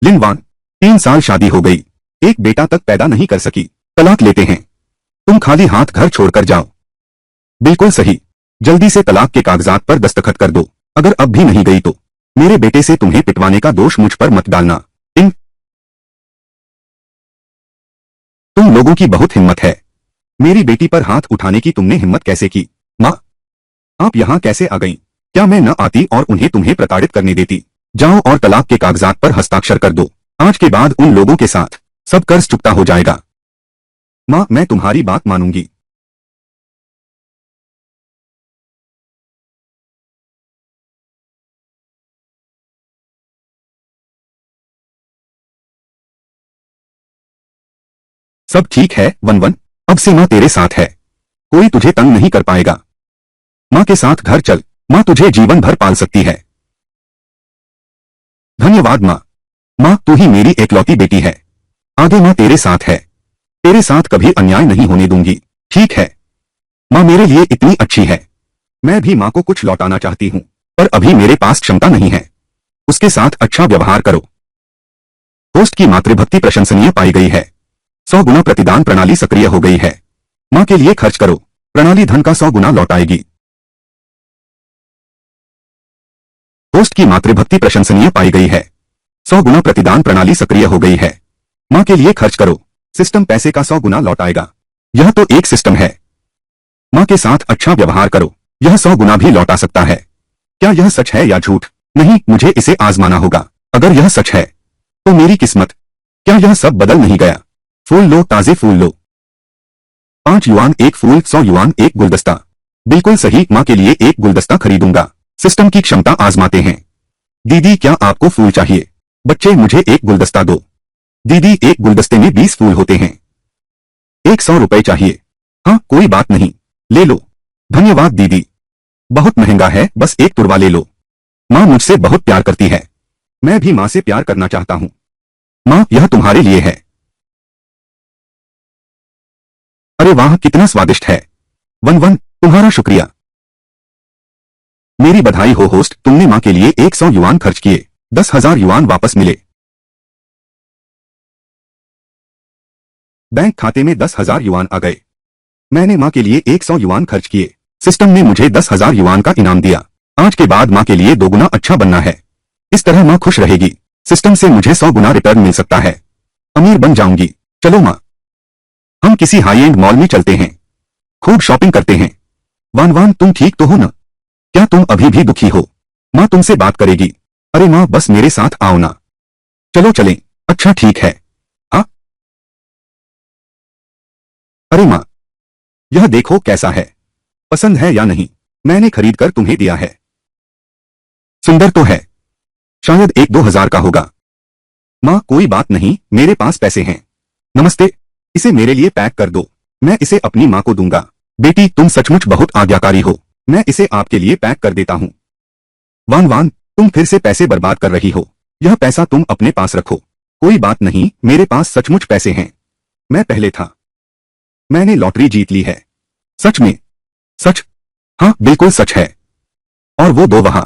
लिनवान, 3 साल शादी हो गई, एक बेटा तक पैदा नहीं कर सकी, तलाक लेते हैं। तुम खाली हाथ घर छोड़कर जाओ। बिल्कुल सही। जल्दी से तलाक के कागजात पर दस्तखत कर दो। अगर अब भी नहीं गई तो मेरे बेटे से तुम्हें पिटवाने का दोष मुझ पर मत डालना। इन तुम लोगों की बहुत हिम्मत है। मेरी बेटी पर हाथ उठाने की तुमने हिम्मत कैसे की? माँ, आप यहाँ कैसे आ गईं? क्या मैं न आती और उन्हें तुम्हें प्रताड़ित करने देती? जाओ और तलाक के कागजात पर हस्ताक्षर कर दो। आज के बाद उन लोगों के साथ सब कर्ज चुकता हो जाएगा। माँ, मैं तुम्हारी बात मानूंगी। सब ठीक है वन वन, अब से माँ तेरे साथ है। कोई तुझे तंग नहीं कर पाएगा। माँ के साथ घर चल, माँ तुझे जीवन भर पाल सकती है। धन्यवाद माँ। माँ, तू ही मेरी एकलौती बेटी है। आगे माँ तेरे साथ है। तेरे साथ कभी अन्याय नहीं होने दूंगी। ठीक है। माँ मेरे लिए इतनी अच्छी है। मैं भी माँ को कुछ लौटाना चाहती हूँ, पर अभी मेरे पास क्षमता नहीं है। उसके साथ अच्छा व्यवहार करो। होस्ट की मातृभक्ति प्रशंसनीय पाई गई है। 100 गुना प्रतिदान प्रणाली सक्रिय हो गई है। माँ के लिए खर्च करो, प्रणाली धन का 100 गुना लौटाएगी। होस्ट की मातृभक्ति प्रशंसनीय पाई गई है। 100 गुना प्रतिदान प्रणाली सक्रिय हो गई है। माँ के लिए खर्च करो, सिस्टम पैसे का 100 गुना लौटाएगा। यह तो एक सिस्टम है। माँ के साथ अच्छा व्यवहार करो, यह 100 गुना भी लौटा सकता है। क्या यह सच है या झूठ? नहीं, मुझे इसे आजमाना होगा। अगर यह सच है तो मेरी किस्मत। क्या यह सब बदल नहीं गया? फूल लो, ताजे फूल लो। 5 युआन एक फूल, 100 युआन एक गुलदस्ता। बिल्कुल सही, माँ के लिए एक गुलदस्ता खरीदूंगा। सिस्टम की क्षमता आजमाते हैं। दीदी, क्या आपको फूल चाहिए? बच्चे, मुझे एक गुलदस्ता दो। दीदी, एक गुलदस्ते में 20 फूल होते हैं। एक 100 रुपए चाहिए। हाँ, कोई बात नहीं, ले लो। धन्यवाद दीदी। बहुत महंगा है, बस एक तुड़वा ले लो। माँ मुझसे बहुत प्यार करती है। मैं भी माँ से प्यार करना चाहता हूँ। माँ, यह तुम्हारे लिए है। अरे वाह, कितना स्वादिष्ट है। वन वन, तुम्हारा शुक्रिया। मेरी बधाई हो होस्ट, तुमने माँ के लिए 100 युआन खर्च किए, 10,000 युआन वापस मिले। बैंक खाते में 10,000 युआन आ गए। मैंने माँ के लिए 100 युआन खर्च किए, सिस्टम ने मुझे 10,000 युआन का इनाम दिया। आज के बाद माँ के लिए 2 गुना अच्छा बनना है। इस तरह माँ खुश रहेगी। सिस्टम से मुझे 100 गुना रिटर्न मिल सकता है। अमीर बन जाऊंगी। चलो माँ, हम किसी हाई एंड मॉल में चलते हैं, खूब शॉपिंग करते हैं। वान वान, तुम ठीक तो हो ना? क्या तुम अभी भी दुखी हो? माँ तुमसे बात करेगी। अरे माँ, बस मेरे साथ आओ ना। चलो चलें। अच्छा ठीक है। हाँ। अरे माँ, यह देखो कैसा है, पसंद है या नहीं? मैंने खरीद कर तुम्हें दिया है। सुंदर तो है, शायद 1-2 हजार का होगा। माँ कोई बात नहीं, मेरे पास पैसे हैं। नमस्ते, इसे मेरे लिए पैक कर दो, मैं इसे अपनी माँ को दूंगा। बेटी, तुम सचमुच बहुत आज्ञाकारी हो, मैं इसे आपके लिए पैक कर देता हूँ। वान वान, तुम फिर से पैसे बर्बाद कर रही हो। यह पैसा तुम अपने पास रखो। कोई बात नहीं, मेरे पास सचमुच पैसे हैं। मैं पहले था। मैंने लॉटरी जीत ली है। सच में? सच? हाँ, बिल्कुल सच है। और वो दो वहां,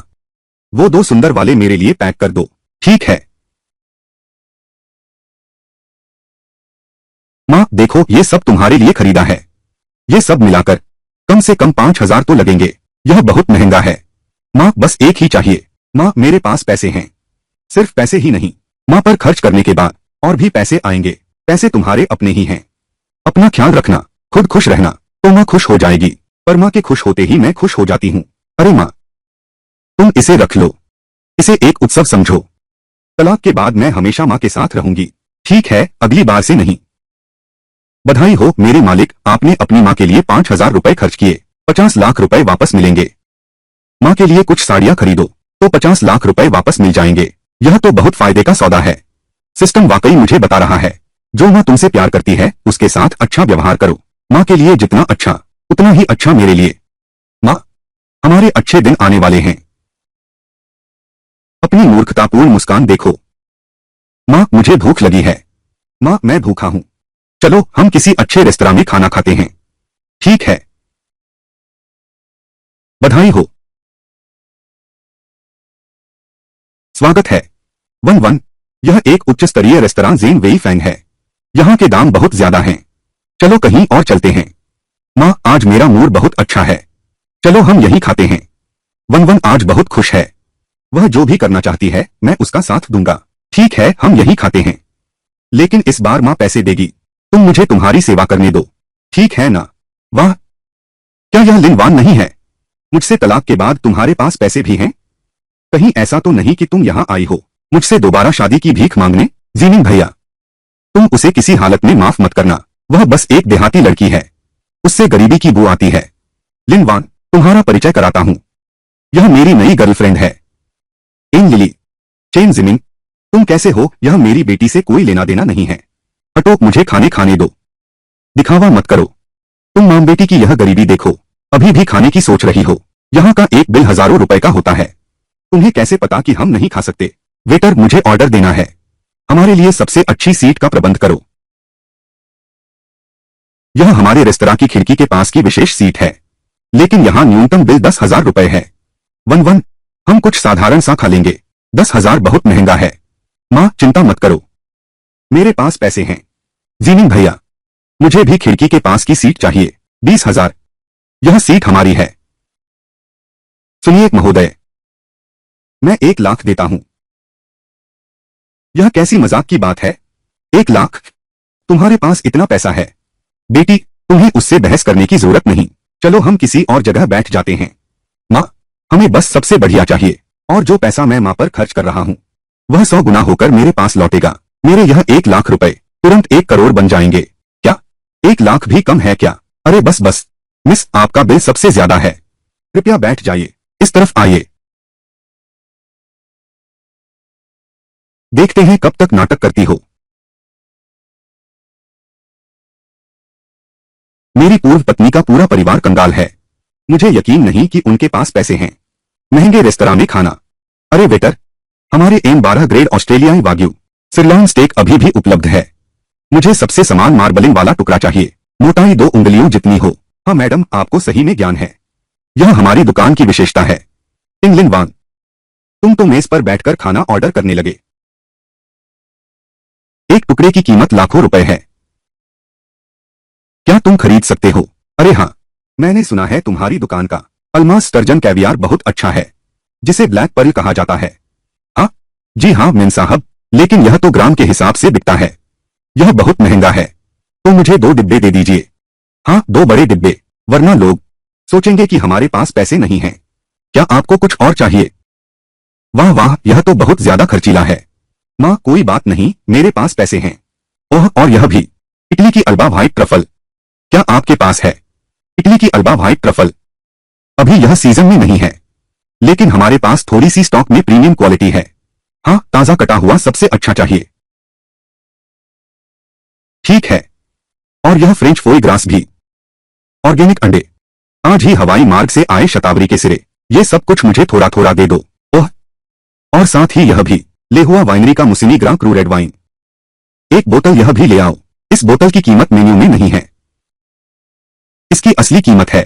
वो दो सुंदर वाले मेरे लिए पैक कर दो। ठीक है। माँ देखो, ये सब तुम्हारे लिए खरीदा है। ये सब मिलाकर कम से कम 5,000 तो लगेंगे। यह बहुत महंगा है। माँ बस एक ही चाहिए। माँ मेरे पास पैसे हैं। सिर्फ पैसे ही नहीं, माँ पर खर्च करने के बाद और भी पैसे आएंगे। पैसे तुम्हारे अपने ही हैं। अपना ख्याल रखना, खुद खुश रहना, तो माँ खुश हो जाएगी। पर माँ के खुश होते ही मैं खुश हो जाती हूँ। अरे माँ, तुम इसे रख लो। इसे एक उत्सव समझो। तलाक के बाद मैं हमेशा माँ के साथ रहूंगी। ठीक है, अगली बार से नहीं। बधाई हो मेरे मालिक, आपने अपनी माँ के लिए 5,000 रुपए खर्च किए, 50 लाख रुपए वापस मिलेंगे। माँ के लिए कुछ साड़ियाँ खरीदो तो 50 लाख रुपए वापस मिल जाएंगे। यह तो बहुत फायदे का सौदा है। सिस्टम वाकई मुझे बता रहा है, जो माँ तुमसे प्यार करती है उसके साथ अच्छा व्यवहार करो। माँ के लिए जितना अच्छा, उतना ही अच्छा मेरे लिए। माँ, हमारे अच्छे दिन आने वाले हैं। अपनी मूर्खतापूर्ण मुस्कान देखो। माँ मुझे भूख लगी है। माँ मैं भूखा हूँ। चलो हम किसी अच्छे रेस्तरां में खाना खाते हैं। ठीक है। बधाई हो। स्वागत है। वन वन, यह एक उच्च स्तरीय रेस्तरां ज़ेन वेई फैंग है। यहाँ के दाम बहुत ज्यादा हैं। चलो कहीं और चलते हैं। माँ, आज मेरा मूड बहुत अच्छा है। चलो हम यहीं खाते हैं। वन वन आज बहुत खुश है। वह जो भी करना चाहती है मैं उसका साथ दूंगा। ठीक है, हम यहीं खाते हैं। लेकिन इस बार माँ पैसे देगी। तुम मुझे तुम्हारी सेवा करने दो, ठीक है ना? वाह, क्या यह लिन वान नहीं है? मुझसे तलाक के बाद तुम्हारे पास पैसे भी हैं? कहीं ऐसा तो नहीं कि तुम यहाँ आई हो मुझसे दोबारा शादी की भीख मांगने? जीनिंग भैया, तुम उसे किसी हालत में माफ मत करना। वह बस एक देहाती लड़की है, उससे गरीबी की बू आती है। लिन वान, तुम्हारा परिचय कराता हूँ। यह मेरी नई गर्लफ्रेंड है, इन लिली। चेन जिमिंग, तुम कैसे हो? यह मेरी बेटी से कोई लेना देना नहीं है। हटो, मुझे खाने दो। दिखावा मत करो। तुम माम बेटी की यह गरीबी देखो, अभी भी खाने की सोच रही हो। यहाँ का एक बिल हजारों रुपए का होता है। तुम्हें कैसे पता कि हम नहीं खा सकते? वेटर, मुझे ऑर्डर देना है। हमारे लिए सबसे अच्छी सीट का प्रबंध करो। यह हमारे रेस्तरां की खिड़की के पास की विशेष सीट है, लेकिन यहाँ न्यूनतम बिल 10,000 रुपए है। वन वन, हम कुछ साधारण सा खा लेंगे। 10,000 बहुत महंगा है। माँ, चिंता मत करो, मेरे पास पैसे हैं। जीनिंग भैया, मुझे भी खिड़की के पास की सीट चाहिए। 20,000। यह सीट हमारी है। सुनिए महोदय, मैं 1 लाख देता हूं। यह कैसी मजाक की बात है? 1 लाख? तुम्हारे पास इतना पैसा है? बेटी, तुम्हें उससे बहस करने की जरूरत नहीं। चलो हम किसी और जगह बैठ जाते हैं। माँ, हमें बस सबसे बढ़िया चाहिए, और जो पैसा मैं माँ पर खर्च कर रहा हूँ वह 100 गुना होकर मेरे पास लौटेगा। मेरे यह 1 लाख रुपए तुरंत 1 करोड़ बन जाएंगे। क्या 1 लाख भी कम है क्या? अरे बस बस, मिस, आपका बिल सबसे ज्यादा है। कृपया बैठ जाइए, इस तरफ आइए। देखते हैं कब तक नाटक करती हो। मेरी पूर्व पत्नी का पूरा परिवार कंगाल है। मुझे यकीन नहीं कि उनके पास पैसे हैं। महंगे रेस्तरां में खाना। अरे वेटर, हमारे M12 ग्रेड ऑस्ट्रेलियाई वाग्यू सिरलॉन स्टेक अभी भी उपलब्ध है। मुझे सबसे समान मार्बलिंग वाला टुकड़ा चाहिए, मोटाई 2 उंगलियों जितनी हो। हाँ मैडम, आपको सही में ज्ञान है। यह हमारी दुकान की विशेषता है। टिंग लिन वान, तुम तो मेज पर बैठकर खाना ऑर्डर करने लगे। एक टुकड़े की कीमत लाखों रुपए है। क्या तुम खरीद सकते हो? अरे हाँ, मैंने सुना है तुम्हारी दुकान का अल्मास स्टर्जन कैवियार बहुत अच्छा है, जिसे ब्लैक पर्ल कहा जाता है। हाँ जी हाँ मेम साहब, लेकिन यह तो ग्राम के हिसाब से बिकता है। यह बहुत महंगा है, तो मुझे 2 डिब्बे दे दीजिए। हाँ, 2 बड़े डिब्बे, वरना लोग सोचेंगे कि हमारे पास पैसे नहीं हैं। क्या आपको कुछ और चाहिए? वाह वाह, यह तो बहुत ज्यादा खर्चीला है। माँ, कोई बात नहीं, मेरे पास पैसे हैं। ओह, और यह भी, इटली की अल्बा व्हाइट ट्रफल। क्या आपके पास है इटली की अल्बा व्हाइट ट्रफल? अभी यह सीजन में नहीं है, लेकिन हमारे पास थोड़ी सी स्टॉक में प्रीमियम क्वालिटी है। हाँ, ताजा कटा हुआ सबसे अच्छा चाहिए। ठीक है, और यह फ्रेंच फोई ग्रास भी। ऑर्गेनिक अंडे, आज ही हवाई मार्ग से आए शतावरी के सिरे। ये सब कुछ मुझे थोड़ा थोड़ा दे दो। ओह, और साथ ही यह भी, ले हुआ वाइनरी का मुसिनी ग्रां क्रू रेड वाइन। 1 बोतल यह भी ले आओ। इस बोतल की कीमत मेन्यू में नहीं है। इसकी असली कीमत है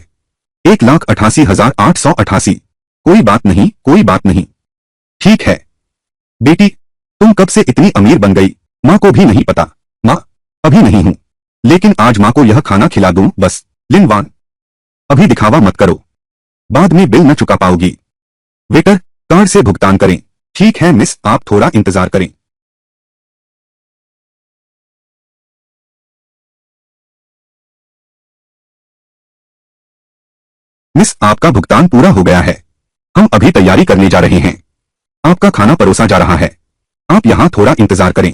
1,88,888। कोई बात नहीं, कोई बात नहीं। ठीक है बेटी, तुम कब से इतनी अमीर बन गई? माँ को भी नहीं पता। माँ, अभी नहीं हूं, लेकिन आज माँ को यह खाना खिला दूं बस। लिन वान, अभी दिखावा मत करो, बाद में बिल न चुका पाओगी। वेटर, कार्ड से भुगतान करें। ठीक है मिस, आप थोड़ा इंतजार करें। मिस, आपका भुगतान पूरा हो गया है। हम अभी तैयारी करने जा रहे हैं। आपका खाना परोसा जा रहा है। आप यहां थोड़ा इंतजार करें।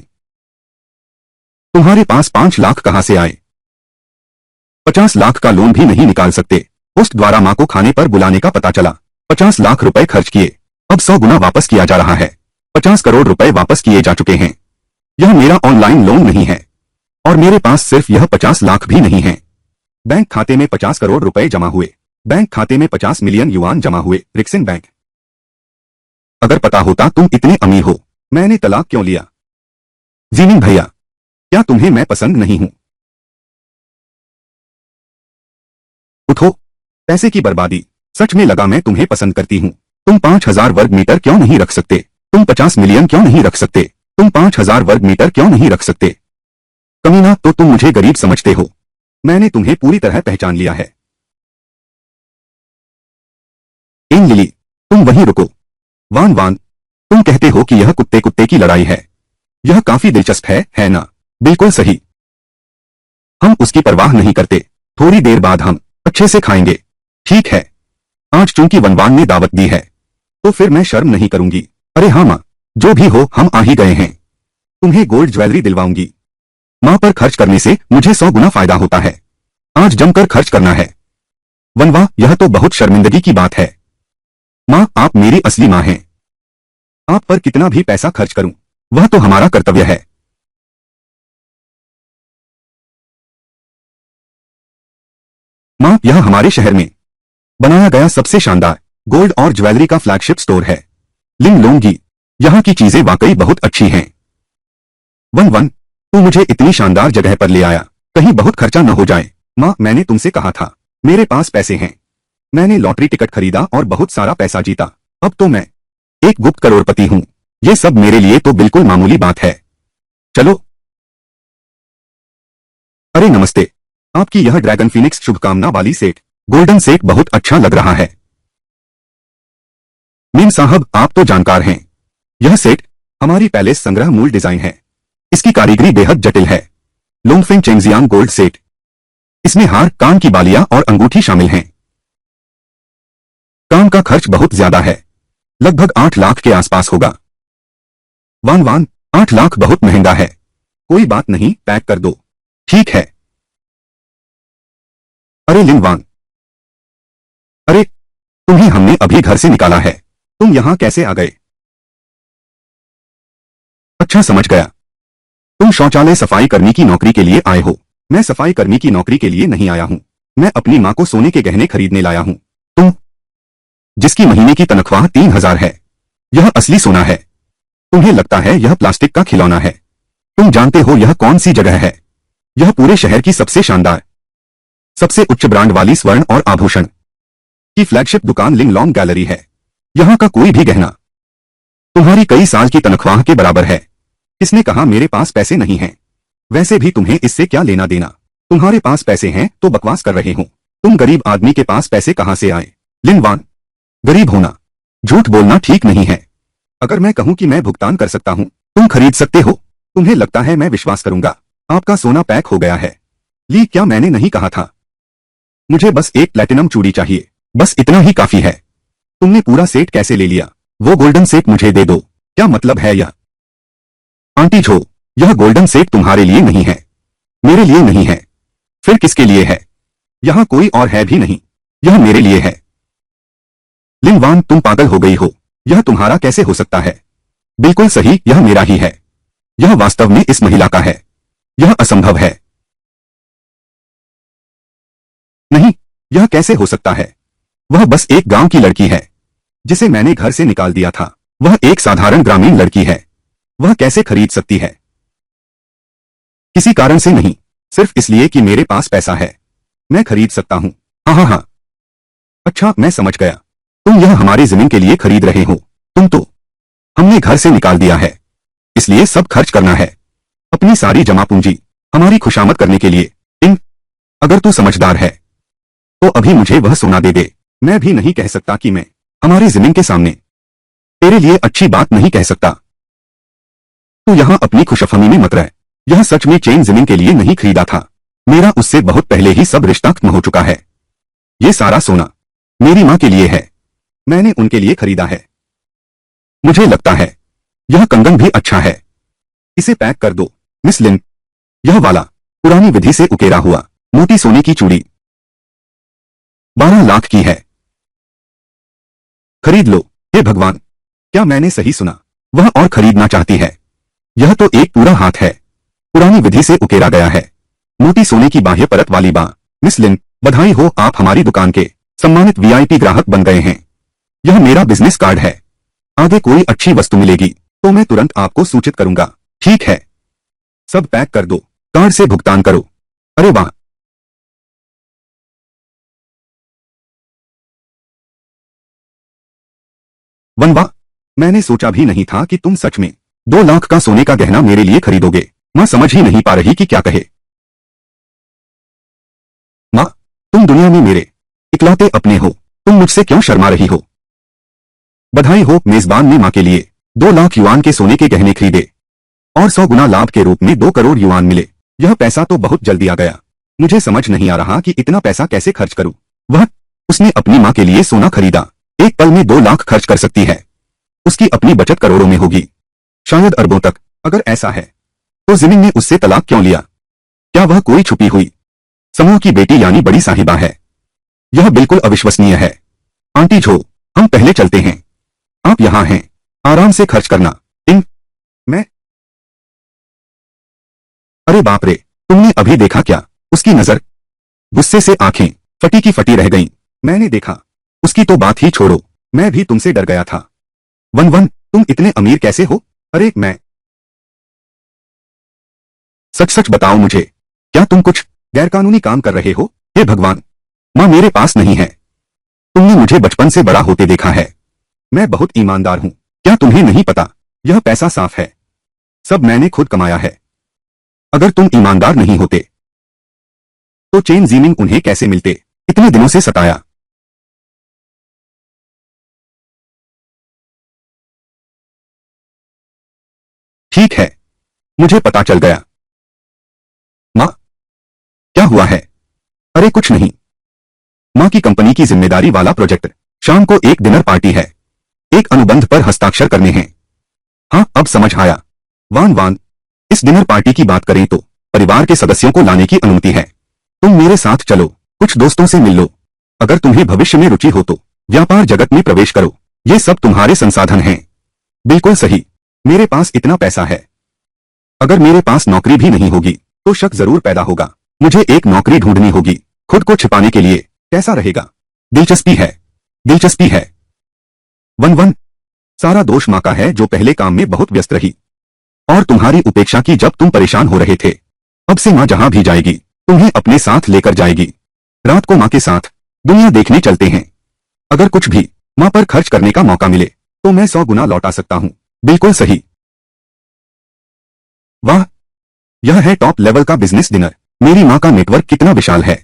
तुम्हारे पास 5 लाख कहां से आए? 50 लाख का लोन भी नहीं निकाल सकते। पोस्ट द्वारा मां को खाने पर बुलाने का पता चला। 50 लाख रुपए खर्च किए, अब 100 गुना वापस किया जा रहा है। 50 करोड़ रुपए वापस किए जा चुके हैं। यह मेरा ऑनलाइन लोन नहीं है, और मेरे पास सिर्फ यह 50 लाख भी नहीं है। बैंक खाते में 50 करोड़ रुपए जमा हुए। बैंक खाते में 50 मिलियन युआन जमा हुए। रिक्सिन बैंक। अगर पता होता तुम इतने अमीर हो, मैंने तलाक क्यों लिया? जीनिंग भैया, क्या तुम्हें मैं पसंद नहीं हूं? उठो, पैसे की बर्बादी। सच में लगा मैं तुम्हें पसंद करती हूं। तुम 5,000 वर्ग मीटर क्यों नहीं रख सकते? तुम 50 मिलियन क्यों नहीं रख सकते? तुम 5,000 वर्ग मीटर क्यों नहीं रख सकते? कमीना, तो तुम मुझे गरीब समझते हो। मैंने तुम्हें पूरी तरह पहचान लिया है। इन लिली, तुम वहीं रुको। वान वान, तुम कहते हो कि यह कुत्ते कुत्ते की लड़ाई है। यह काफी दिलचस्प है ना? बिल्कुल सही। हम उसकी परवाह नहीं करते। थोड़ी देर बाद हम अच्छे से खाएंगे। ठीक है। आज चूंकि वनवान ने दावत दी है तो फिर मैं शर्म नहीं करूंगी। अरे हाँ माँ, जो भी हो हम आ ही गए हैं। तुम्हें गोल्ड ज्वेलरी दिलवाऊंगी। माँ पर खर्च करने से मुझे 100 गुना फायदा होता है। आज जमकर खर्च करना है। वनवा, यह तो बहुत शर्मिंदगी की बात है। माँ, आप मेरी असली माँ हैं। आप पर कितना भी पैसा खर्च करूं, वह तो हमारा कर्तव्य है। माँ, यह हमारे शहर में बनाया गया सबसे शानदार गोल्ड और ज्वेलरी का फ्लैगशिप स्टोर है। लिंग लोंगी, यहाँ की चीजें वाकई बहुत अच्छी हैं। वन वन, तू मुझे इतनी शानदार जगह पर ले आया, कहीं बहुत खर्चा न हो जाए। माँ, मैंने तुमसे कहा था मेरे पास पैसे हैं। मैंने लॉटरी टिकट खरीदा और बहुत सारा पैसा जीता। अब तो मैं एक गुप्त करोड़पति हूँ। ये सब मेरे लिए तो बिल्कुल मामूली बात है। चलो। अरे नमस्ते। आपकी यह ड्रैगन फीनिक्स शुभकामना वाली सेट गोल्डन सेट बहुत अच्छा लग रहा है। मीम साहब, आप तो जानकार हैं। यह सेट हमारी पैलेस संग्रह मूल डिजाइन है। इसकी कारीगरी बेहद जटिल है। लोंगफिंग चेंगजियांग गोल्ड सेट। इसमें हार, कान की बालियां और अंगूठी शामिल हैं। काम का खर्च बहुत ज्यादा है, लगभग 8 लाख के आसपास होगा। वान वान, 8 लाख बहुत महंगा है। कोई बात नहीं, पैक कर दो। ठीक है। अरे लिन वान, अरे तुम्हें हमने अभी घर से निकाला है। तुम यहां कैसे आ गए? अच्छा, समझ गया। तुम शौचालय सफाई कर्मी की नौकरी के लिए आए हो। मैं सफाई कर्मी की नौकरी के लिए नहीं आया हूँ। मैं अपनी माँ को सोने के गहने खरीदने लाया हूँ। तुम, जिसकी महीने की तनख्वाह 3,000 है, यह असली सोना है। तुम्हें लगता है यह प्लास्टिक का खिलौना है। तुम जानते हो यह कौन सी जगह है? यह पूरे शहर की सबसे शानदार, सबसे उच्च ब्रांड वाली स्वर्ण और आभूषण की फ्लैगशिप दुकान लिंग लॉन्ग गैलरी है। यहाँ का कोई भी गहना तुम्हारी कई साल की तनख्वाह के बराबर है। किसने कहा मेरे पास पैसे नहीं हैं? वैसे भी तुम्हें इससे क्या लेना देना? तुम्हारे पास पैसे हैं तो बकवास कर रहे हो। तुम गरीब आदमी के पास पैसे कहां से आए? लिन वान, गरीब होना, झूठ बोलना ठीक नहीं है। अगर मैं कहूं कि मैं भुगतान कर सकता हूं, तुम खरीद सकते हो। तुम्हें लगता है मैं विश्वास करूंगा? आपका सोना पैक हो गया है। ली, क्या मैंने नहीं कहा था? मुझे बस एक प्लैटिनम चूड़ी चाहिए, बस इतना ही काफी है। तुमने पूरा सेट कैसे ले लिया? वो गोल्डन सेट मुझे दे दो। क्या मतलब है यह? आंटी जो, यह गोल्डन सेट तुम्हारे लिए नहीं है, मेरे लिए नहीं है। फिर किसके लिए है? यहाँ कोई और है भी नहीं, यह मेरे लिए है। लिन वान, तुम पागल हो गई हो। यह तुम्हारा कैसे हो सकता है? बिल्कुल सही, यह मेरा ही है। यह वास्तव में इस महिला का है। यह असंभव है। नहीं, यह कैसे हो सकता है? वह बस एक गांव की लड़की है जिसे मैंने घर से निकाल दिया था। वह एक साधारण ग्रामीण लड़की है। वह कैसे खरीद सकती है? किसी कारण से नहीं, सिर्फ इसलिए कि मेरे पास पैसा है। मैं खरीद सकता हूँ। हाँ हाँ हाँ। अच्छा, मैं समझ गया। तुम यह हमारी जमीन के लिए खरीद रहे हो। तुम तो, हमने घर से निकाल दिया है, इसलिए सब खर्च करना है। अपनी सारी जमा पूंजी हमारी खुशामद करने के लिए। इन, अगर तू समझदार है तो अभी मुझे वह सोना दे दे। मैं भी नहीं कह सकता कि मैं हमारी जमीन के सामने तेरे लिए अच्छी बात नहीं कह सकता। तू यहां अपनी खुशफहमी में मत रह। यह सच में चेन जमीन के लिए नहीं खरीदा था। मेरा उससे बहुत पहले ही सब रिश्ता खत्म हो चुका है। ये सारा सोना मेरी माँ के लिए है। मैंने उनके लिए खरीदा है। मुझे लगता है यह कंगन भी अच्छा है। इसे पैक कर दो मिस लिन। यह वाला पुरानी विधि से उकेरा हुआ मोटी सोने की चूड़ी 12 लाख की है। खरीद लो। हे भगवान, क्या मैंने सही सुना? वह और खरीदना चाहती है। यह तो एक पूरा हाथ है, पुरानी विधि से उकेरा गया है, मोटी सोने की बाह्य परत वाली बां। मिस लिन, बधाई हो, आप हमारी दुकान के सम्मानित वीआईपी ग्राहक बन गए हैं। यह मेरा बिजनेस कार्ड है। आगे कोई अच्छी वस्तु मिलेगी तो मैं तुरंत आपको सूचित करूंगा। ठीक है, सब पैक कर दो, कार्ड से भुगतान करो। अरे वाह, वनवा, मैंने सोचा भी नहीं था कि तुम सच में 2 लाख का सोने का गहना मेरे लिए खरीदोगे? माँ समझ ही नहीं पा रही कि क्या कहे। माँ, तुम दुनिया में मेरे इकलौते अपने हो, तुम मुझसे क्यों शर्मा रही हो? बधाई हो, मेजबान ने माँ के लिए 2 लाख युआन के सोने के गहने खरीदे और 100 गुना लाभ के रूप में 2 करोड़ युआन मिले। यह पैसा तो बहुत जल्दी आ गया। मुझे समझ नहीं आ रहा कि इतना पैसा कैसे खर्च करूं। वह उसने अपनी माँ के लिए सोना खरीदा। एक पल में 2 लाख खर्च कर सकती है। उसकी अपनी बचत करोड़ों में होगी, शायद अरबों तक। अगर ऐसा है तो जिमिन ने उससे तलाक क्यों लिया? क्या वह कोई छुपी हुई समूह की बेटी यानी बड़ी साहिबा है? यह बिल्कुल अविश्वसनीय है। आंटी झो, हम पहले चलते हैं। आप यहाँ हैं, आराम से खर्च करना। मैं अरे बाप रे, तुमने अभी देखा क्या? उसकी नजर, गुस्से से आंखें फटी की फटी रह गईं। मैंने देखा। उसकी तो बात ही छोड़ो, मैं भी तुमसे डर गया था। वन वन, तुम इतने अमीर कैसे हो? अरे मैं सच सच बताओ मुझे, क्या तुम कुछ गैरकानूनी काम कर रहे हो? हे भगवान, माँ मेरे पास नहीं है। तुमने मुझे बचपन से बड़ा होते देखा है। मैं बहुत ईमानदार हूँ। क्या तुम्हें नहीं पता? यह पैसा साफ है, सब मैंने खुद कमाया है। अगर तुम ईमानदार नहीं होते तो चेन जीमिंग उन्हें कैसे मिलते? इतने दिनों से सताया। ठीक है, मुझे पता चल गया। माँ, क्या हुआ है? अरे कुछ नहीं। माँ की कंपनी की जिम्मेदारी वाला प्रोजेक्ट। शाम को एक डिनर पार्टी है, एक अनुबंध पर हस्ताक्षर करने हैं। हाँ, अब समझ आया। वान वान, इस डिनर पार्टी की बात करें तो परिवार के सदस्यों को लाने की अनुमति है। तुम मेरे साथ चलो, कुछ दोस्तों से मिल लो। अगर तुम्हें भविष्य में रुचि हो तो व्यापार जगत में प्रवेश करो। ये सब तुम्हारे संसाधन हैं। बिल्कुल सही, मेरे पास इतना पैसा है। अगर मेरे पास नौकरी भी नहीं होगी तो शक जरूर पैदा होगा। मुझे एक नौकरी ढूंढनी होगी, खुद को छिपाने के लिए। कैसा रहेगा? दिलचस्पी है, दिलचस्पी है। वन वन, सारा दोष माँ का है जो पहले काम में बहुत व्यस्त रही और तुम्हारी उपेक्षा की जब तुम परेशान हो रहे थे। अब से माँ जहां भी जाएगी तुम्हें अपने साथ लेकर जाएगी। रात को माँ के साथ दुनिया देखने चलते हैं। अगर कुछ भी माँ पर खर्च करने का मौका मिले तो मैं 100 गुना लौटा सकता हूँ। बिल्कुल सही। वाह, यह है टॉप लेवल का बिजनेस डिनर। मेरी माँ का नेटवर्क कितना विशाल है।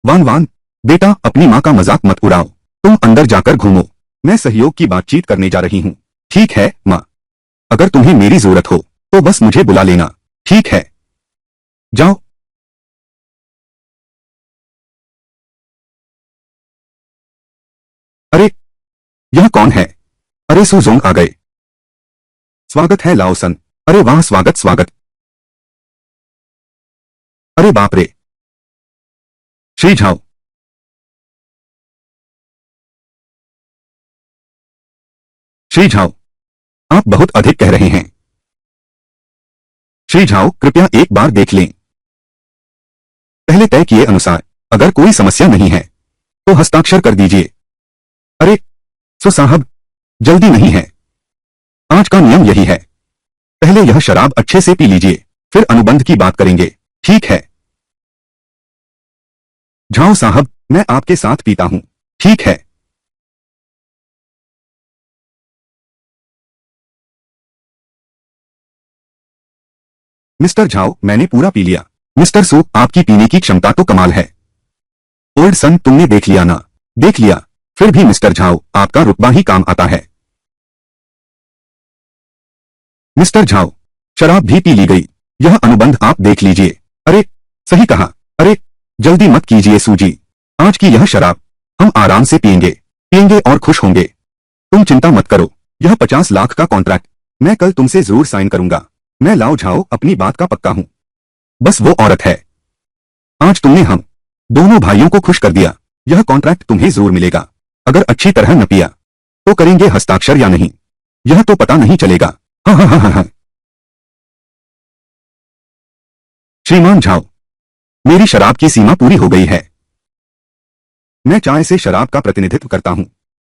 वान वान, बेटा अपनी माँ का मजाक मत उड़ाओ। तुम अंदर जाकर घूमो, मैं सहयोग की बातचीत करने जा रही हूँ। ठीक है माँ, अगर तुम्हें मेरी जरूरत हो तो बस मुझे बुला लेना। ठीक है, जाओ। अरे, यह कौन है? अरे सुजोंग आ गए। स्वागत है लाओसन। अरे वाह, स्वागत स्वागत। अरे बाप रे, श्री झाओ। श्री झाओ, आप बहुत अधिक कह रहे हैं। श्री झाओ, कृपया एक बार देख लें। पहले तय किए अनुसार अगर कोई समस्या नहीं है तो हस्ताक्षर कर दीजिए। अरे सो साहब, जल्दी नहीं है। आज का नियम यही है। पहले यह शराब अच्छे से पी लीजिए, फिर अनुबंध की बात करेंगे। ठीक है झाओ साहब, मैं आपके साथ पीता हूं। ठीक है। मिस्टर झाओ, मैंने पूरा पी लिया। मिस्टर सू, आपकी पीने की क्षमता तो कमाल है। ओल्ड सन, तुमने देख लिया ना? देख लिया। फिर भी मिस्टर झाओ, आपका रुतबा ही काम आता है। मिस्टर झाओ, शराब भी पी ली गई। यह अनुबंध आप देख लीजिए। अरे सही कहा। अरे जल्दी मत कीजिए सूजी, आज की यह शराब हम आराम से पिएंगे, पिएंगे और खुश होंगे। तुम चिंता मत करो, यह 50 लाख का कॉन्ट्रैक्ट मैं कल तुमसे जरूर साइन करूंगा। मैं लाओ झाओ अपनी बात का पक्का हूं। बस वो औरत है। आज तुमने हम दोनों भाइयों को खुश कर दिया। यह कॉन्ट्रैक्ट तुम्हें जरूर मिलेगा। अगर अच्छी तरह न पिया तो करेंगे हस्ताक्षर या नहीं, यह तो पता नहीं चलेगा। हाँ हाँ हाँ हाँ हाँ। श्रीमान झाओ, मेरी शराब की सीमा पूरी हो गई है। मैं चाय से शराब का प्रतिनिधित्व करता हूं,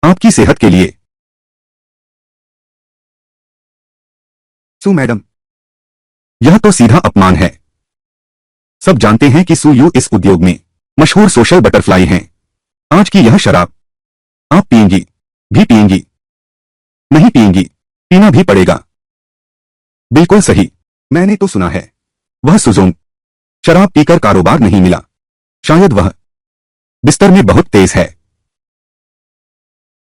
आपकी सेहत के लिए। सु मैडम, यह तो सीधा अपमान है। सब जानते हैं कि सु यू इस उद्योग में मशहूर सोशल बटरफ्लाई हैं। आज की यह शराब आप पिएंगी भी पिएंगी, नहीं पिएंगी, पीना भी पड़ेगा। बिल्कुल सही, मैंने तो सुना है वह सुजोन शराब पीकर कारोबार नहीं मिला। शायद वह बिस्तर में बहुत तेज है।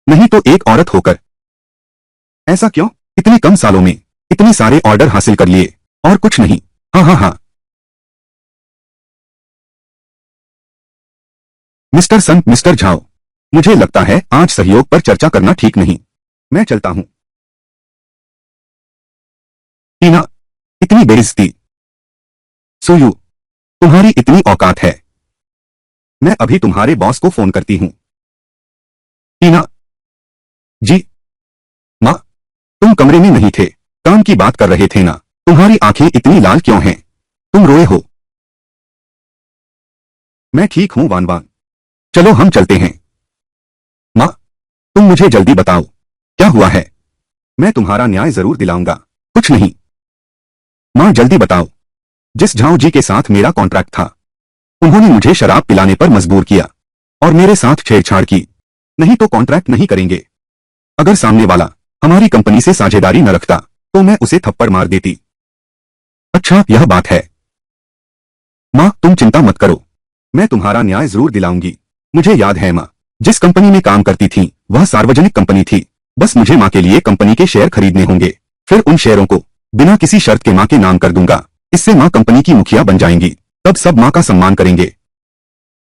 नहीं तो एक औरत होकर। ऐसा क्यों? इतने कम सालों में इतने सारे ऑर्डर हासिल कर लिए और कुछ नहीं। हाँ हाँ हाँ। मिस्टर सन, मिस्टर झाओ, मुझे लगता है आज सहयोग पर चर्चा करना ठीक नहीं। मैं चलता हूं। टीना, इतनी बेइज्जती। सुयू, तुम्हारी इतनी औकात है। मैं अभी तुम्हारे बॉस को फोन करती हूं। टीना, जी। माँ, तुम कमरे में नहीं थे, काम की बात कर रहे थे ना? तुम्हारी आंखें इतनी लाल क्यों हैं? तुम रोए हो? मैं ठीक हूं वान वान। चलो हम चलते हैं। माँ, तुम मुझे जल्दी बताओ, क्या हुआ है? मैं तुम्हारा न्याय जरूर दिलाऊंगा। कुछ नहीं। माँ जल्दी बताओ। जिस झाओ जी के साथ मेरा कॉन्ट्रैक्ट था, उन्होंने मुझे शराब पिलाने पर मजबूर किया और मेरे साथ छेड़छाड़ की। नहीं तो कॉन्ट्रैक्ट नहीं करेंगे। अगर सामने वाला हमारी कंपनी से साझेदारी न रखता तो मैं उसे थप्पड़ मार देती। अच्छा, यह बात है। माँ तुम चिंता मत करो, मैं तुम्हारा न्याय जरूर दिलाऊंगी। मुझे याद है माँ, जिस कंपनी में काम करती थी वह सार्वजनिक कंपनी थी। बस मुझे माँ के लिए कंपनी के शेयर खरीदने होंगे, फिर उन शेयरों को बिना किसी शर्त के माँ के नाम कर दूंगा। इससे माँ कंपनी की मुखिया बन जाएंगी। तब सब माँ का सम्मान करेंगे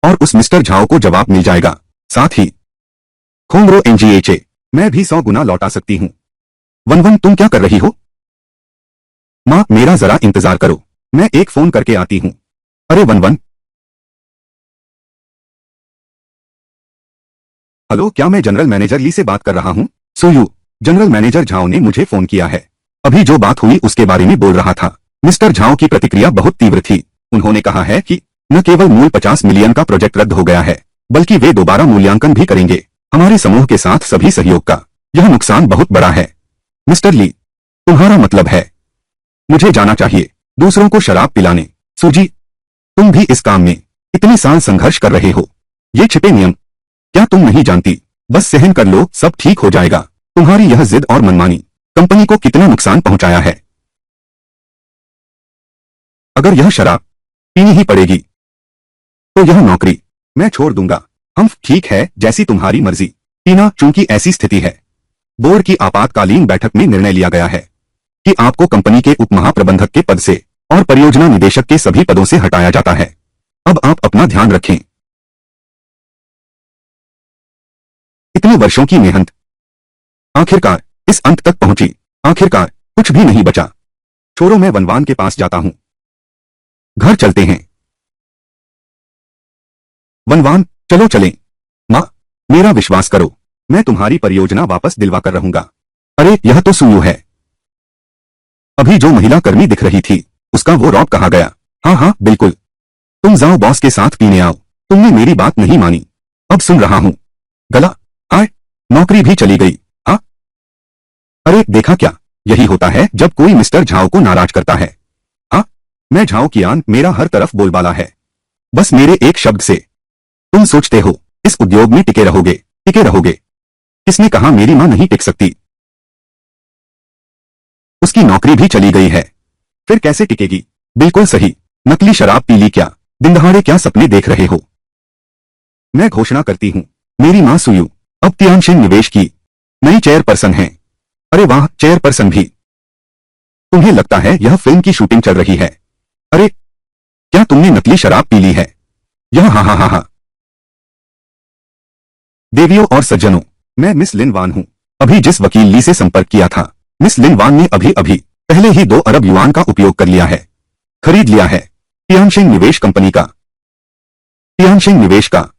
और उस मिस्टर झाओ को जवाब मिल जाएगा। साथ ही खोंगरो एनजीएचए मैं भी 100 गुना लौटा सकती हूँ। वन तुम क्या कर रही हो? माँ मेरा जरा इंतजार करो, मैं एक फोन करके आती हूँ। अरे वन। हेलो, क्या मैं जनरल मैनेजर ली से बात कर रहा हूँ? सुयू, जनरल मैनेजर झाओ ने मुझे फोन किया है। अभी जो बात हुई उसके बारे में बोल रहा था। मिस्टर झाओ की प्रतिक्रिया बहुत तीव्र थी। उन्होंने कहा है कि न केवल मूल 50 मिलियन का प्रोजेक्ट रद्द हो गया है, बल्कि वे दोबारा मूल्यांकन भी करेंगे। हमारे समूह के साथ सभी सहयोग का यह नुकसान बहुत बड़ा है। मिस्टर ली, तुम्हारा मतलब है मुझे जाना चाहिए दूसरों को शराब पिलाने? सुजी, तुम भी इस काम में इतने साल संघर्ष कर रहे हो। ये छिपे नियम क्या तुम नहीं जानती? बस सहन कर लो, सब ठीक हो जाएगा। तुम्हारी यह जिद और मनमानी कंपनी को कितना नुकसान पहुंचाया है। अगर यह शराब पीनी ही पड़ेगी तो यह नौकरी मैं छोड़ दूंगा। हम ठीक है, जैसी तुम्हारी मर्जी। टीना, चूंकि ऐसी स्थिति है, बोर्ड की आपातकालीन बैठक में निर्णय लिया गया है कि आपको कंपनी के उप महाप्रबंधक के पद से और परियोजना निदेशक के सभी पदों से हटाया जाता है। अब आप अपना ध्यान रखें। इतने वर्षों की मेहनत आखिरकार इस अंत तक पहुंची। आखिरकार कुछ भी नहीं बचा। छोड़ो, मैं वनवान के पास जाता हूं। घर चलते हैं। वनवान, चलो चलें। माँ, मेरा विश्वास करो, मैं तुम्हारी परियोजना वापस दिलवा कर रहूंगा। अरे यह तो सुयू है। अभी जो महिला कर्मी दिख रही थी उसका वो रॉब कहा गया। हाँ हाँ बिल्कुल। तुम जाओ बॉस के साथ पीने आओ। तुमने मेरी बात नहीं मानी। अब सुन रहा हूं। गला हाय, नौकरी भी चली गई। हाँ, अरे देखा क्या, यही होता है जब कोई मिस्टर झाओ को नाराज करता है। हाँ, मैं झाओ कियान, मेरा हर तरफ बोलबाला है। बस मेरे एक शब्द से तुम सोचते हो इस उद्योग में टिके रहोगे? टिके रहोगे? किसने कहा मेरी मां नहीं टिक सकती? उसकी नौकरी भी चली गई है, फिर कैसे टिकेगी? बिल्कुल सही। नकली शराब पी ली क्या? दिनदहाड़े क्या सपने देख रहे हो? मैं घोषणा करती हूं, मेरी मां सुयू अब तियानशिन निवेश की नई चेयरपर्सन है। अरे वाह, चेयरपर्सन भी? तुम्हें लगता है यह फिल्म की शूटिंग चल रही है? अरे क्या तुमने नकली शराब पी ली है? यह हा हा हा हा। देवियों और सज्जनों, मैं मिस लिन वान हूं। अभी जिस वकील ली से संपर्क किया था, मिस लिन वान ने अभी अभी पहले ही 2 अरब युआन का उपयोग कर लिया है, खरीद लिया है। तियानशिन निवेश कंपनी का, तियानशिन निवेश का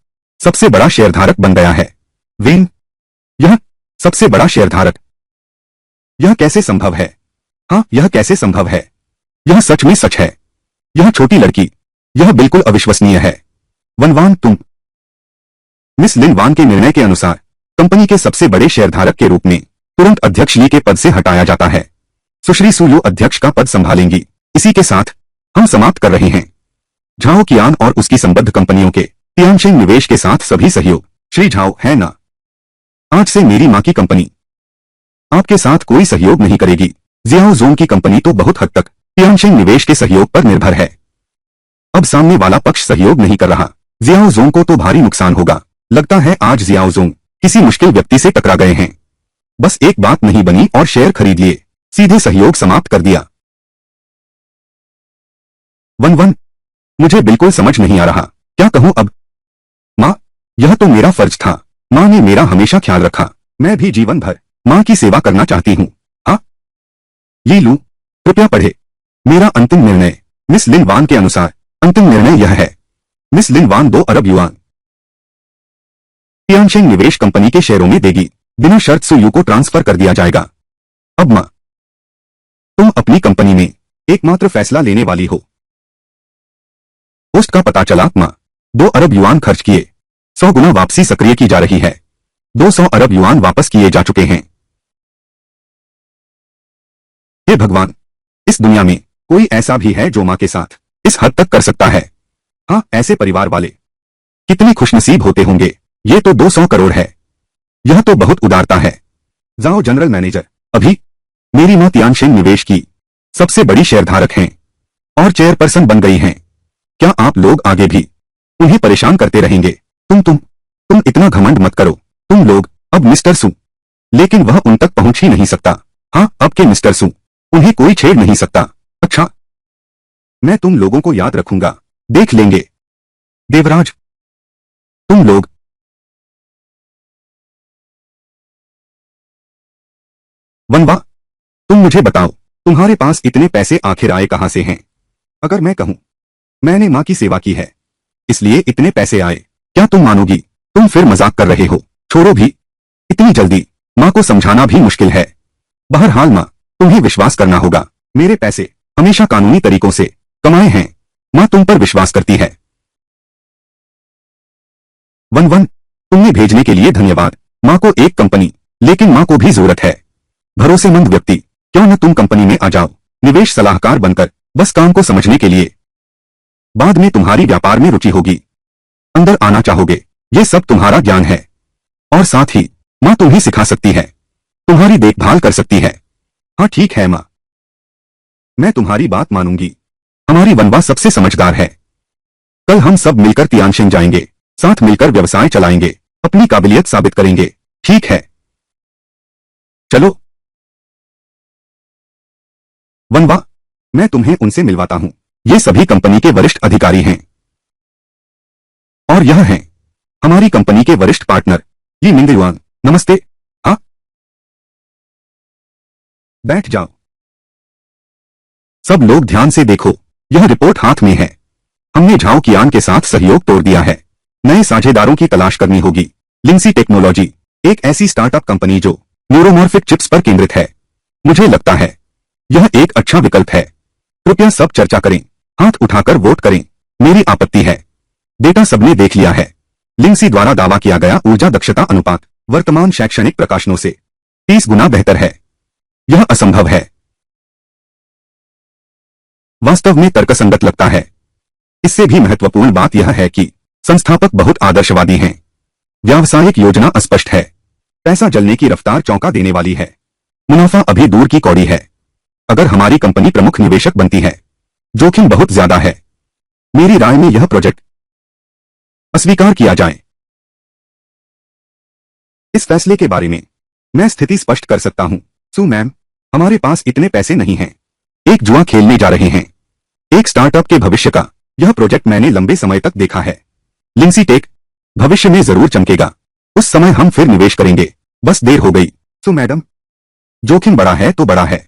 सबसे बड़ा शेयरधारक बन गया है। वेन, यह सबसे बड़ा शेयरधारक? यह कैसे संभव है? हाँ, यह कैसे संभव है? यह सच में सच है। यह छोटी लड़की, यह बिल्कुल अविश्वसनीय है। वनवान, तुम? मिस लिन वान के निर्णय के अनुसार कंपनी के सबसे बड़े शेयरधारक के रूप में तुरंत अध्यक्ष ली के पद से हटाया जाता है। सुश्री सुयू अध्यक्ष का पद संभालेंगी। इसी के साथ हम समाप्त कर रहे हैं। झाओ कियान और उसकी संबद्ध कंपनियों के तियानशिन निवेश के साथ सभी सहयोग। श्री झाओ, है ना? आज से मेरी मां की कंपनी आपके साथ कोई सहयोग नहीं करेगी। जियाओ जोंग की कंपनी तो बहुत हद तक तियानशेन निवेश के सहयोग पर निर्भर है। अब सामने वाला पक्ष सहयोग नहीं कर रहा, जियाओ जोंग को तो भारी नुकसान होगा। लगता है आज जियाओ जोंग किसी मुश्किल व्यक्ति से टकरा गए हैं। बस एक बात नहीं बनी और शेयर खरीद लिए, सीधे सहयोग समाप्त कर दिया। वन मुझे बिल्कुल समझ नहीं आ रहा, क्या कहूं अब। माँ, यह तो मेरा फर्ज था। माँ ने मेरा हमेशा ख्याल रखा। मैं भी जीवन भर माँ की सेवा करना चाहती हूँ। हाँ, ली लू, कृपया पढ़े। मेरा अंतिम निर्णय। मिस लिन वान के अनुसार अंतिम निर्णय यह है। मिस लिन वान 2 अरब युआन तियानशेन निवेश कंपनी के शेयरों में देगी। बिना शर्त सुयू को ट्रांसफर कर दिया जाएगा। अब माँ, तुम अपनी कंपनी में एकमात्र फैसला लेने वाली हो। पोस्ट का पता चला, माँ 2 अरब युआन खर्च किए, 100 गुना वापसी सक्रिय की जा रही है। 200 अरब युआन वापस किए जा चुके हैं। हे भगवान, इस दुनिया में कोई ऐसा भी है जो माँ के साथ इस हद तक कर सकता है। हाँ, ऐसे परिवार वाले कितने खुशनसीब होते होंगे। ये तो 200 करोड़ है। यह तो बहुत उदारता है। जाओ जनरल मैनेजर, अभी मेरी माँ तियानशेन निवेश की सबसे बड़ी शेयरधारक हैं और चेयरपर्सन बन गई हैं। क्या आप लोग आगे भी उन्हें परेशान करते रहेंगे? तुम इतना घमंड मत करो। तुम लोग अब मिस्टर सू, लेकिन वह उन तक पहुंच ही नहीं सकता। हाँ, अब के मिस्टर सू, उन्हें कोई छेड़ नहीं सकता। अच्छा, मैं तुम लोगों को याद रखूंगा, देख लेंगे। देवराज, तुम लोग वनवा, तुम मुझे बताओ, तुम्हारे पास इतने पैसे आखिर आए कहां से हैं? अगर मैं कहूं मैंने मां की सेवा की है इसलिए इतने पैसे आए, क्या तुम मानोगी? तुम फिर मजाक कर रहे हो। छोड़ो भी, इतनी जल्दी मां को समझाना भी मुश्किल है। बहरहाल मां, तुम्हें विश्वास करना होगा। मेरे पैसे हमेशा कानूनी तरीकों से कमाए हैं। मां तुम पर विश्वास करती है। वन तुमने भेजने के लिए धन्यवाद। मां को एक कंपनी, लेकिन मां को भी जरूरत है भरोसेमंद व्यक्ति। क्यों न तुम कंपनी में आ जाओ, निवेश सलाहकार बनकर, बस काम को समझने के लिए। बाद में तुम्हारी व्यापार में रुचि होगी, अंदर आना चाहोगे। ये सब तुम्हारा ज्ञान है और साथ ही मां तुम्हें सिखा सकती है, तुम्हारी देखभाल कर सकती है। हाँ ठीक है मां, मैं तुम्हारी बात मानूंगी। हमारी वनवा सबसे समझदार है। कल हम सब मिलकर तियानशेन जाएंगे, साथ मिलकर व्यवसाय चलाएंगे, अपनी काबिलियत साबित करेंगे। ठीक है, चलो। वनवा, मैं तुम्हें उनसे मिलवाता हूं। ये सभी कंपनी के वरिष्ठ अधिकारी हैं और यह हैं हमारी कंपनी के वरिष्ठ पार्टनर ली मिंग युआन। नमस्ते। हाँ, बैठ जाओ। सब लोग ध्यान से देखो, यह रिपोर्ट हाथ में है। हमने झाओ कियान के साथ सहयोग तोड़ दिया है। नए साझेदारों की तलाश करनी होगी। लिंसी टेक्नोलॉजी एक ऐसी स्टार्टअप कंपनी जो न्यूरोमॉर्फिक चिप्स पर केंद्रित है। मुझे लगता है यह एक अच्छा विकल्प है। कृपया सब चर्चा करें, हाथ उठाकर वोट करें। मेरी आपत्ति है। डेटा सबने देख लिया है। लिंसी द्वारा दावा किया गया ऊर्जा दक्षता अनुपात वर्तमान शैक्षणिक प्रकाशनों से 30 गुना बेहतर है। यह असंभव है। वास्तव में तर्कसंगत लगता है। इससे भी महत्वपूर्ण बात यह है कि संस्थापक बहुत आदर्शवादी हैं। व्यावसायिक योजना अस्पष्ट है। पैसा जलने की रफ्तार चौंका देने वाली है। मुनाफा अभी दूर की कौड़ी है। अगर हमारी कंपनी प्रमुख निवेशक बनती है, जोखिम बहुत ज्यादा है। मेरी राय में यह प्रोजेक्ट अस्वीकार किया जाए। इस फैसले के बारे में मैं स्थिति स्पष्ट कर सकता हूं। सू मैम, हमारे पास इतने पैसे नहीं हैं। एक जुआ खेलने जा रहे हैं। एक स्टार्टअप के भविष्य का यह प्रोजेक्ट मैंने लंबे समय तक देखा है। लिंसी टेक भविष्य में जरूर चमकेगा। उस समय हम फिर निवेश करेंगे। बस देर हो गई। सो मैडम, जोखिम बड़ा है तो बड़ा है।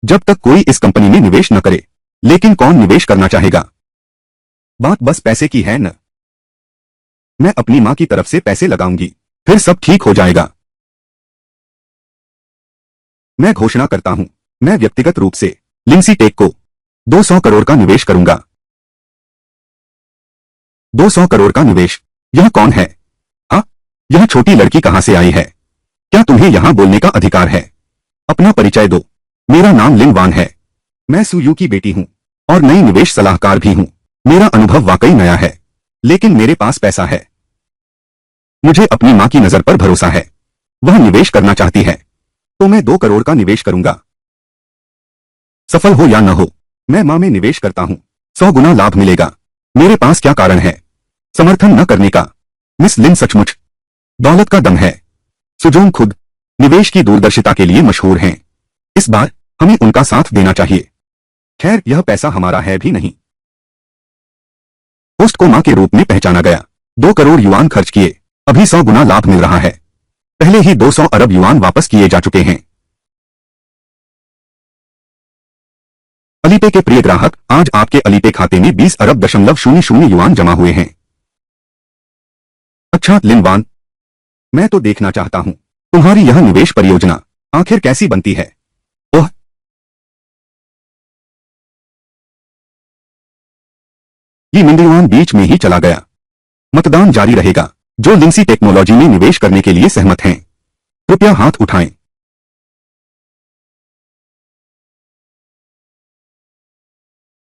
जब तक कोई इस कंपनी में निवेश न करे, लेकिन कौन निवेश करना चाहेगा? बात बस पैसे की है न? मैं अपनी मां की तरफ से पैसे लगाऊंगी, फिर सब ठीक हो जाएगा। मैं घोषणा करता हूं, मैं व्यक्तिगत रूप से लिंसी टेक को 200 करोड़ का निवेश करूंगा। 200 करोड़ का निवेश? यह कौन है? हाँ, यह छोटी लड़की कहां से आई है? क्या तुम्हें यहां बोलने का अधिकार है? अपना परिचय दो। मेरा नाम लिन वान है। मैं सुयू की बेटी हूं और नई निवेश सलाहकार भी हूं। मेरा अनुभव वाकई नया है, लेकिन मेरे पास पैसा है। मुझे अपनी मां की नजर पर भरोसा है। वह निवेश करना चाहती है तो मैं 2 करोड़ का निवेश करूंगा। सफल हो या न हो, मैं मां में निवेश करता हूं। 100 गुना लाभ मिलेगा। मेरे पास क्या कारण है समर्थन न करने का? मिस लिन सचमुच दौलत का दम है। सुजोंग खुद निवेश की दूरदर्शिता के लिए मशहूर हैं। इस बार हमें उनका साथ देना चाहिए। खैर, यह पैसा हमारा है भी नहीं। होस्ट को मां के रूप में पहचाना गया। 2 करोड़ युआन खर्च किए, अभी 100 गुना लाभ मिल रहा है। पहले ही 200 अरब युआन वापस किए जा चुके हैं। अलीपे के प्रिय ग्राहक, आज आपके अलीपे खाते में 20 अरब दशमलव 00 युआन जमा हुए हैं। अच्छा लिन वान, मैं तो देखना चाहता हूं तुम्हारी यह निवेश परियोजना आखिर कैसी बनती है। ओह, ये मिंदयुआन बीच में ही चला गया। मतदान जारी रहेगा। जो लिंसी टेक्नोलॉजी में निवेश करने के लिए सहमत हैं, कृपया हाथ उठाएं।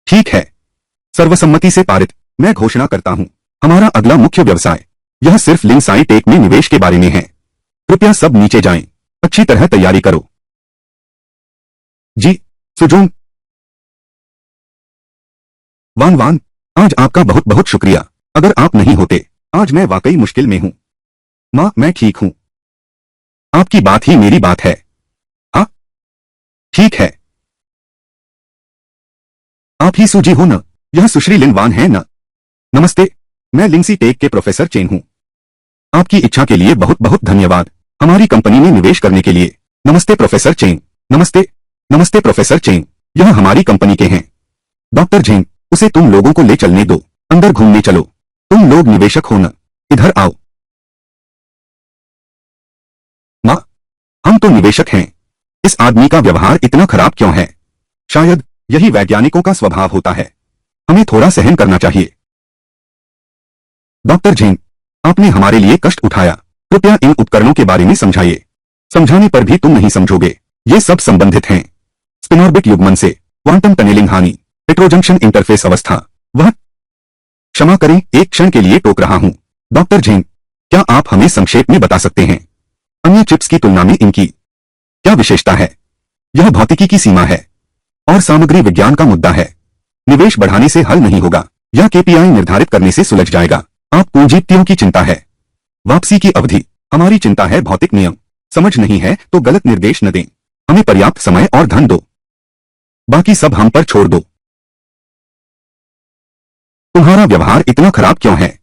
ठीक है, सर्वसम्मति से पारित। मैं घोषणा करता हूं, हमारा अगला मुख्य व्यवसाय यह सिर्फ लिंसाई टेक में निवेश के बारे में है। कृपया सब नीचे जाएं, अच्छी तरह तैयारी करो। जी सुजोंग वान वान, आज आपका बहुत बहुत शुक्रिया। अगर आप नहीं होते, आज मैं वाकई मुश्किल में हूं। मां, मैं ठीक हूं। आपकी बात ही मेरी बात है। हाँ, ठीक है। आप ही सूजी हो न? यह सुश्री लिन वान है न? नमस्ते, मैं लिंसी टेक के प्रोफेसर चेन हूं। आपकी इच्छा के लिए बहुत बहुत धन्यवाद हमारी कंपनी में निवेश करने के लिए। नमस्ते प्रोफेसर चेन। नमस्ते। नमस्ते प्रोफेसर चेन, यह हमारी कंपनी के हैं। डॉक्टर झेंग, उसे तुम लोगों को ले चलने दो। अंदर घूमने चलो। तुम लोग निवेशक हो न? इधर आओ। मां, हम तो निवेशक हैं। इस आदमी का व्यवहार इतना खराब क्यों है? शायद यही वैज्ञानिकों का स्वभाव होता है। हमें थोड़ा सहन करना चाहिए। डॉक्टर झेंग, आपने हमारे लिए कष्ट उठाया। कृपया इन उपकरणों के बारे में समझाइए। समझाने पर भी तुम नहीं समझोगे। ये सब संबंधित हैं। स्पिनॉर्बिट युग्मन से क्वांटम टनेलिंग हानि, हेटेरोजंक्शन इंटरफेस अवस्था। वह क्षमा करें, एक क्षण के लिए टोक रहा हूं। डॉक्टर झेंग, क्या आप हमें संक्षेप में बता सकते हैं अन्य चिप्स की तुलना में इनकी क्या विशेषता है? यह भौतिकी की सीमा है और सामग्री विज्ञान का मुद्दा है। निवेश बढ़ाने से हल नहीं होगा या केपीआई निर्धारित करने से सुलझ जाएगा। आप पूंजीपतियों की चिंता है, वापसी की अवधि। हमारी चिंता है भौतिक नियम। समझ नहीं है तो गलत निर्देश न दें। हमें पर्याप्त समय और धन दो, बाकी सब हम पर छोड़ दो। तुम्हारा व्यवहार इतना खराब क्यों है?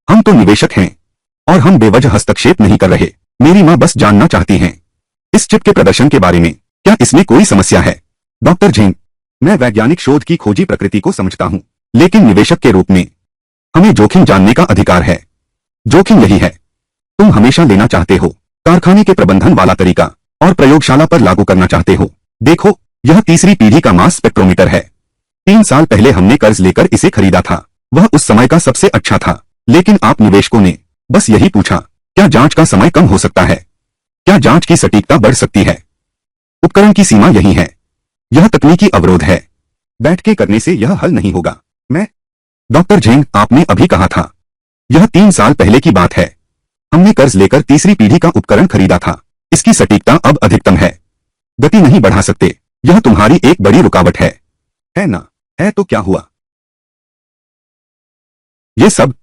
हम तो निवेशक हैं और हम बेवजह हस्तक्षेप नहीं कर रहे। मेरी मां बस जानना चाहती हैं इस चिप के प्रदर्शन के बारे में। क्या इसमें कोई समस्या है? डॉक्टर झेंग, मैं वैज्ञानिक शोध की खोजी प्रकृति को समझता हूं, लेकिन निवेशक के रूप में हमें जोखिम जानने का अधिकार है। जोखिम यही है तुम हमेशा लेना चाहते हो, कारखाने के प्रबंधन वाला तरीका, और प्रयोगशाला पर लागू करना चाहते हो। देखो, यह तीसरी पीढ़ी का मास स्पेक्ट्रोमीटर है। 3 साल पहले हमने कर्ज लेकर इसे खरीदा था। वह उस समय का सबसे अच्छा था, लेकिन आप निवेशकों ने बस यही पूछा, क्या जांच का समय कम हो सकता है? क्या जांच की सटीकता बढ़ सकती है? उपकरण की सीमा यही है। यह तकनीकी अवरोध है। बैठ के करने से यह हल नहीं होगा। मैं डॉक्टर झेंग, आपने अभी कहा था यह 3 साल पहले की बात है। हमने कर्ज लेकर तीसरी पीढ़ी का उपकरण खरीदा था। इसकी सटीकता अब अधिकतम है। गति नहीं बढ़ा सकते। यह तुम्हारी एक बड़ी रुकावट है ना? है तो क्या हुआ? ये सब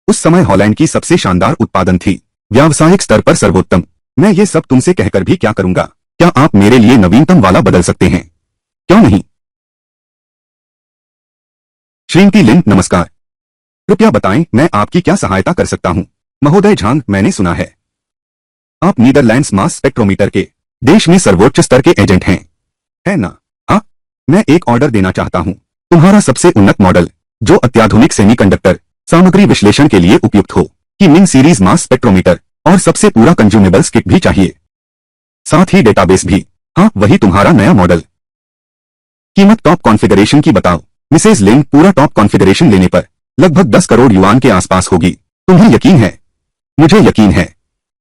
उस समय हॉलैंड की सबसे शानदार उत्पादन थी, व्यावसायिक स्तर पर सर्वोत्तम। मैं ये सब तुमसे कहकर भी क्या करूंगा? क्या आप मेरे लिए नवीनतम वाला बदल सकते हैं? क्यों नहीं? श्रीमती लिन, नमस्कार। कृपया बताएं मैं आपकी क्या सहायता कर सकता हूं? महोदय झांग, मैंने सुना है आप नीदरलैंड्स मास स्पेक्ट्रोमीटर के देश में सर्वोच्च स्तर के एजेंट हैं, है ना? हाँ, मैं एक ऑर्डर देना चाहता हूं। तुम्हारा सबसे उन्नत मॉडल, जो अत्याधुनिक सेमीकंडक्टर सामग्री विश्लेषण के लिए उपयुक्त हो, की मिन सीरीज मास स्पेक्ट्रोमीटर, और सबसे पूरा कंज्यूमेबल्स किट भी चाहिए, साथ ही डेटाबेस भी। हाँ, वही तुम्हारा नया मॉडल। कीमत टॉप कॉन्फ़िगरेशन की बताओ मिसेज लिन। पूरा टॉप कॉन्फ़िगरेशन लेने पर लगभग 10 करोड़ युआन के आसपास होगी। तुम्हें यकीन है? मुझे यकीन है,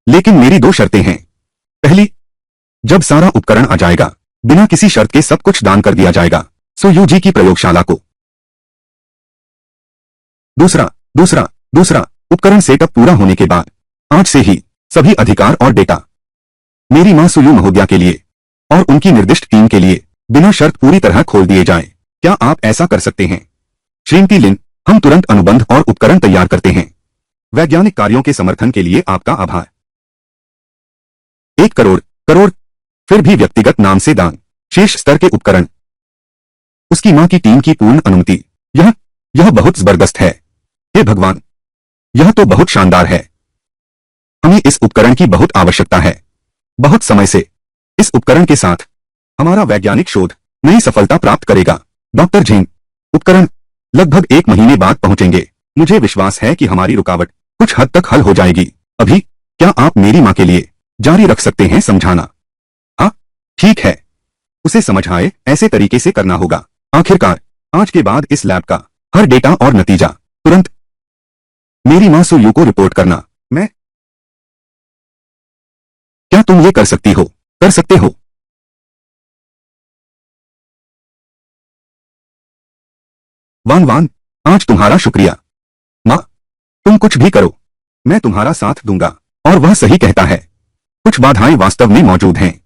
लेकिन मेरी 2 शर्तें हैं। पहली, जब सारा उपकरण आ जाएगा, बिना किसी शर्त के सब कुछ दान कर दिया जाएगा सोयूजी की प्रयोगशाला को। दूसरा, उपकरण सेटअप पूरा होने के बाद आज से ही सभी अधिकार और डेटा मेरी मां सुयू महोदया के लिए और उनकी निर्दिष्ट टीम के लिए बिना शर्त पूरी तरह खोल दिए जाएं। क्या आप ऐसा कर सकते हैं? श्रीमती लिन, हम तुरंत अनुबंध और उपकरण तैयार करते हैं। वैज्ञानिक कार्यों के समर्थन के लिए आपका आभार। 1 करोड़ करोड़, फिर भी व्यक्तिगत नाम से दान, शीर्ष स्तर के उपकरण, उसकी मां की टीम की पूर्ण अनुमति। यह बहुत जबरदस्त है। हे भगवान, यह तो बहुत शानदार है। हमें इस उपकरण की बहुत आवश्यकता है। बहुत समय से इस उपकरण के साथ हमारा वैज्ञानिक शोध नई सफलता प्राप्त करेगा। डॉक्टर झेंग, उपकरण लगभग 1 महीने बाद पहुंचेंगे। मुझे विश्वास है कि हमारी रुकावट कुछ हद तक हल हो जाएगी। अभी क्या आप मेरी मां के लिए जारी रख सकते हैं समझाना? हाँ, ठीक है। उसे समझ आए ऐसे तरीके से करना होगा। आखिरकार आज के बाद इस लैब का हर डेटा और नतीजा तुरंत मेरी मां सुयू को रिपोर्ट करना। मैं क्या तुम ये कर सकती हो? कर सकते हो? वान वान, आज तुम्हारा शुक्रिया। मां, तुम कुछ भी करो, मैं तुम्हारा साथ दूंगा। और वह सही कहता है। कुछ बाधाएं वास्तव में मौजूद हैं,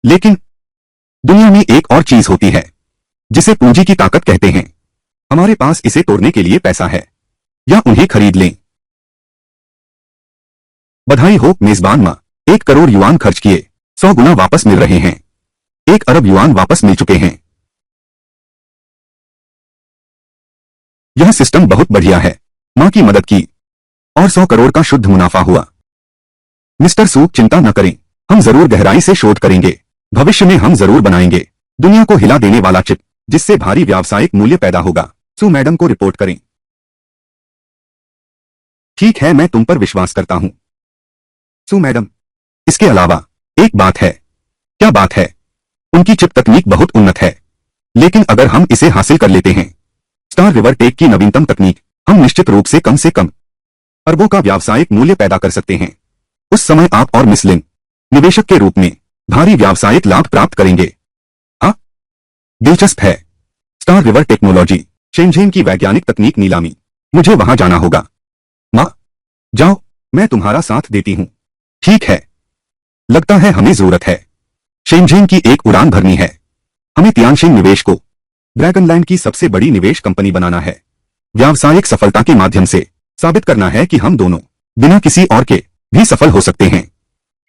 लेकिन दुनिया में एक और चीज होती है जिसे पूंजी की ताकत कहते हैं। हमारे पास इसे तोड़ने के लिए पैसा है, या उन्हें खरीद लें। बधाई हो मेजबान मां, 1 करोड़ युआन खर्च किए, 100 गुना वापस मिल रहे हैं। 1 अरब युआन वापस मिल चुके हैं। यह सिस्टम बहुत बढ़िया है। मां की मदद की और 100 करोड़ का शुद्ध मुनाफा हुआ। मिस्टर सू, चिंता न करें, हम जरूर गहराई से शोध करेंगे। भविष्य में हम जरूर बनाएंगे दुनिया को हिला देने वाला चिप, जिससे भारी व्यावसायिक मूल्य पैदा होगा। सू मैडम को रिपोर्ट करें। ठीक है, मैं तुम पर विश्वास करता हूं सू मैडम। इसके अलावा एक बात है। क्या बात है? उनकी चिप तकनीक बहुत उन्नत है, लेकिन अगर हम इसे हासिल कर लेते हैं, स्टार रिवर टेक की नवीनतम तकनीक, हम निश्चित रूप से कम अरबों का व्यावसायिक मूल्य पैदा कर सकते हैं। उस समय आप और मिस लिन निवेशक के रूप में भारी व्यावसायिक लाभ प्राप्त करेंगे। हाँ, दिलचस्प है। स्टार रिवर टेक्नोलॉजी, शेनझेन की वैज्ञानिक तकनीक नीलामी। मुझे वहां जाना होगा। मां, जाओ, मैं तुम्हारा साथ देती हूं। ठीक है, लगता है हमें जरूरत है। शेनझेन की एक उड़ान भरनी है। हमें तियानशिन निवेश को ड्रैगनलैंड की सबसे बड़ी निवेश कंपनी बनाना है। व्यावसायिक सफलता के माध्यम से साबित करना है कि हम दोनों बिना किसी और के भी सफल हो सकते हैं।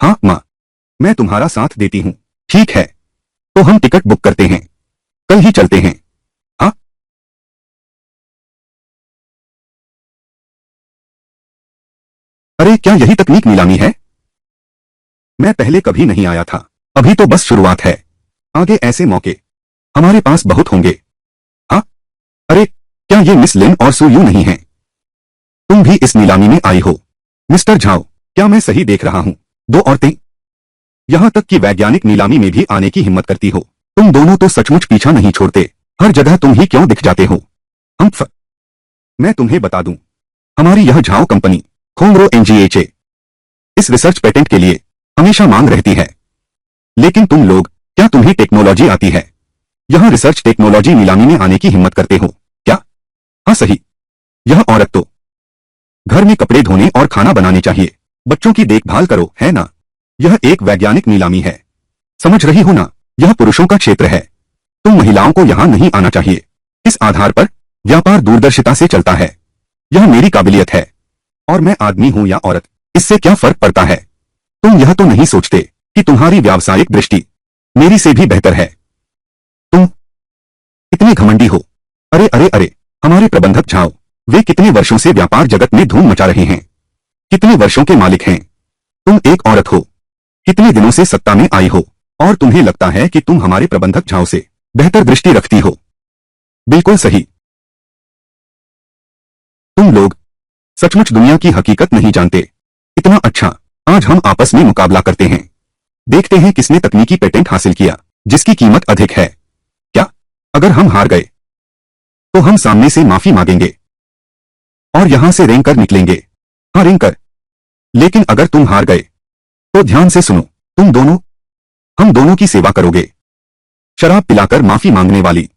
हाँ मां, मैं तुम्हारा साथ देती हूं। ठीक है, तो हम टिकट बुक करते हैं। कल ही चलते हैं। हाँ, अरे क्या यही तकनीक नीलामी है? मैं पहले कभी नहीं आया था। अभी तो बस शुरुआत है। आगे ऐसे मौके हमारे पास बहुत होंगे। हाँ, अरे क्या ये मिस लिन और सू यू नहीं है? तुम भी इस नीलामी में आई हो? मिस्टर झाओ, क्या मैं सही देख रहा हूं? 2 औरतें यहां तक कि वैज्ञानिक नीलामी में भी आने की हिम्मत करती हो। तुम दोनों तो सचमुच पीछा नहीं छोड़ते। हर जगह तुम ही क्यों दिख जाते हो? मैं तुम्हें बता दूं, हमारी यह झाओ कंपनी खोंगरो एनजीएचए इस रिसर्च पेटेंट के लिए हमेशा मांग रहती है। लेकिन तुम लोग, क्या तुम्हें टेक्नोलॉजी आती है? यहां रिसर्च टेक्नोलॉजी नीलामी में आने की हिम्मत करते हो क्या? हाँ सही। यह औरत तो घर में कपड़े धोने और खाना बनाने चाहिए, बच्चों की देखभाल करो, है ना? यह एक वैज्ञानिक नीलामी है। समझ रही हो ना? यह पुरुषों का क्षेत्र है। तुम महिलाओं को यहां नहीं आना चाहिए। इस आधार पर व्यापार दूरदर्शिता से चलता है। यह मेरी काबिलियत है, और मैं आदमी हूं या औरत, इससे क्या फर्क पड़ता है? तुम यह तो नहीं सोचते कि तुम्हारी व्यावसायिक दृष्टि मेरी से भी बेहतर है? तुम इतने घमंडी हो। अरे अरे अरे, हमारे प्रबंधक झाओ, वे कितने वर्षों से व्यापार जगत में धूम मचा रहे हैं। कितने वर्षों के मालिक हैं। तुम एक औरत हो, कितने दिनों से सत्ता में आई हो, और तुम्हें लगता है कि तुम हमारे प्रबंधक झाओ से बेहतर दृष्टि रखती हो। बिल्कुल सही। तुम लोग सचमुच दुनिया की हकीकत नहीं जानते। इतना अच्छा, आज हम आपस में मुकाबला करते हैं। देखते हैं किसने तकनीकी पेटेंट हासिल किया जिसकी कीमत अधिक है। क्या अगर हम हार गए तो हम सामने से माफी मांगेंगे और यहां से रेंग कर निकलेंगे? हाँ, रेंग कर। लेकिन अगर तुम हार गए तो ध्यान से सुनो, तुम दोनों हम दोनों की सेवा करोगे, शराब पिलाकर माफी मांगने वाली।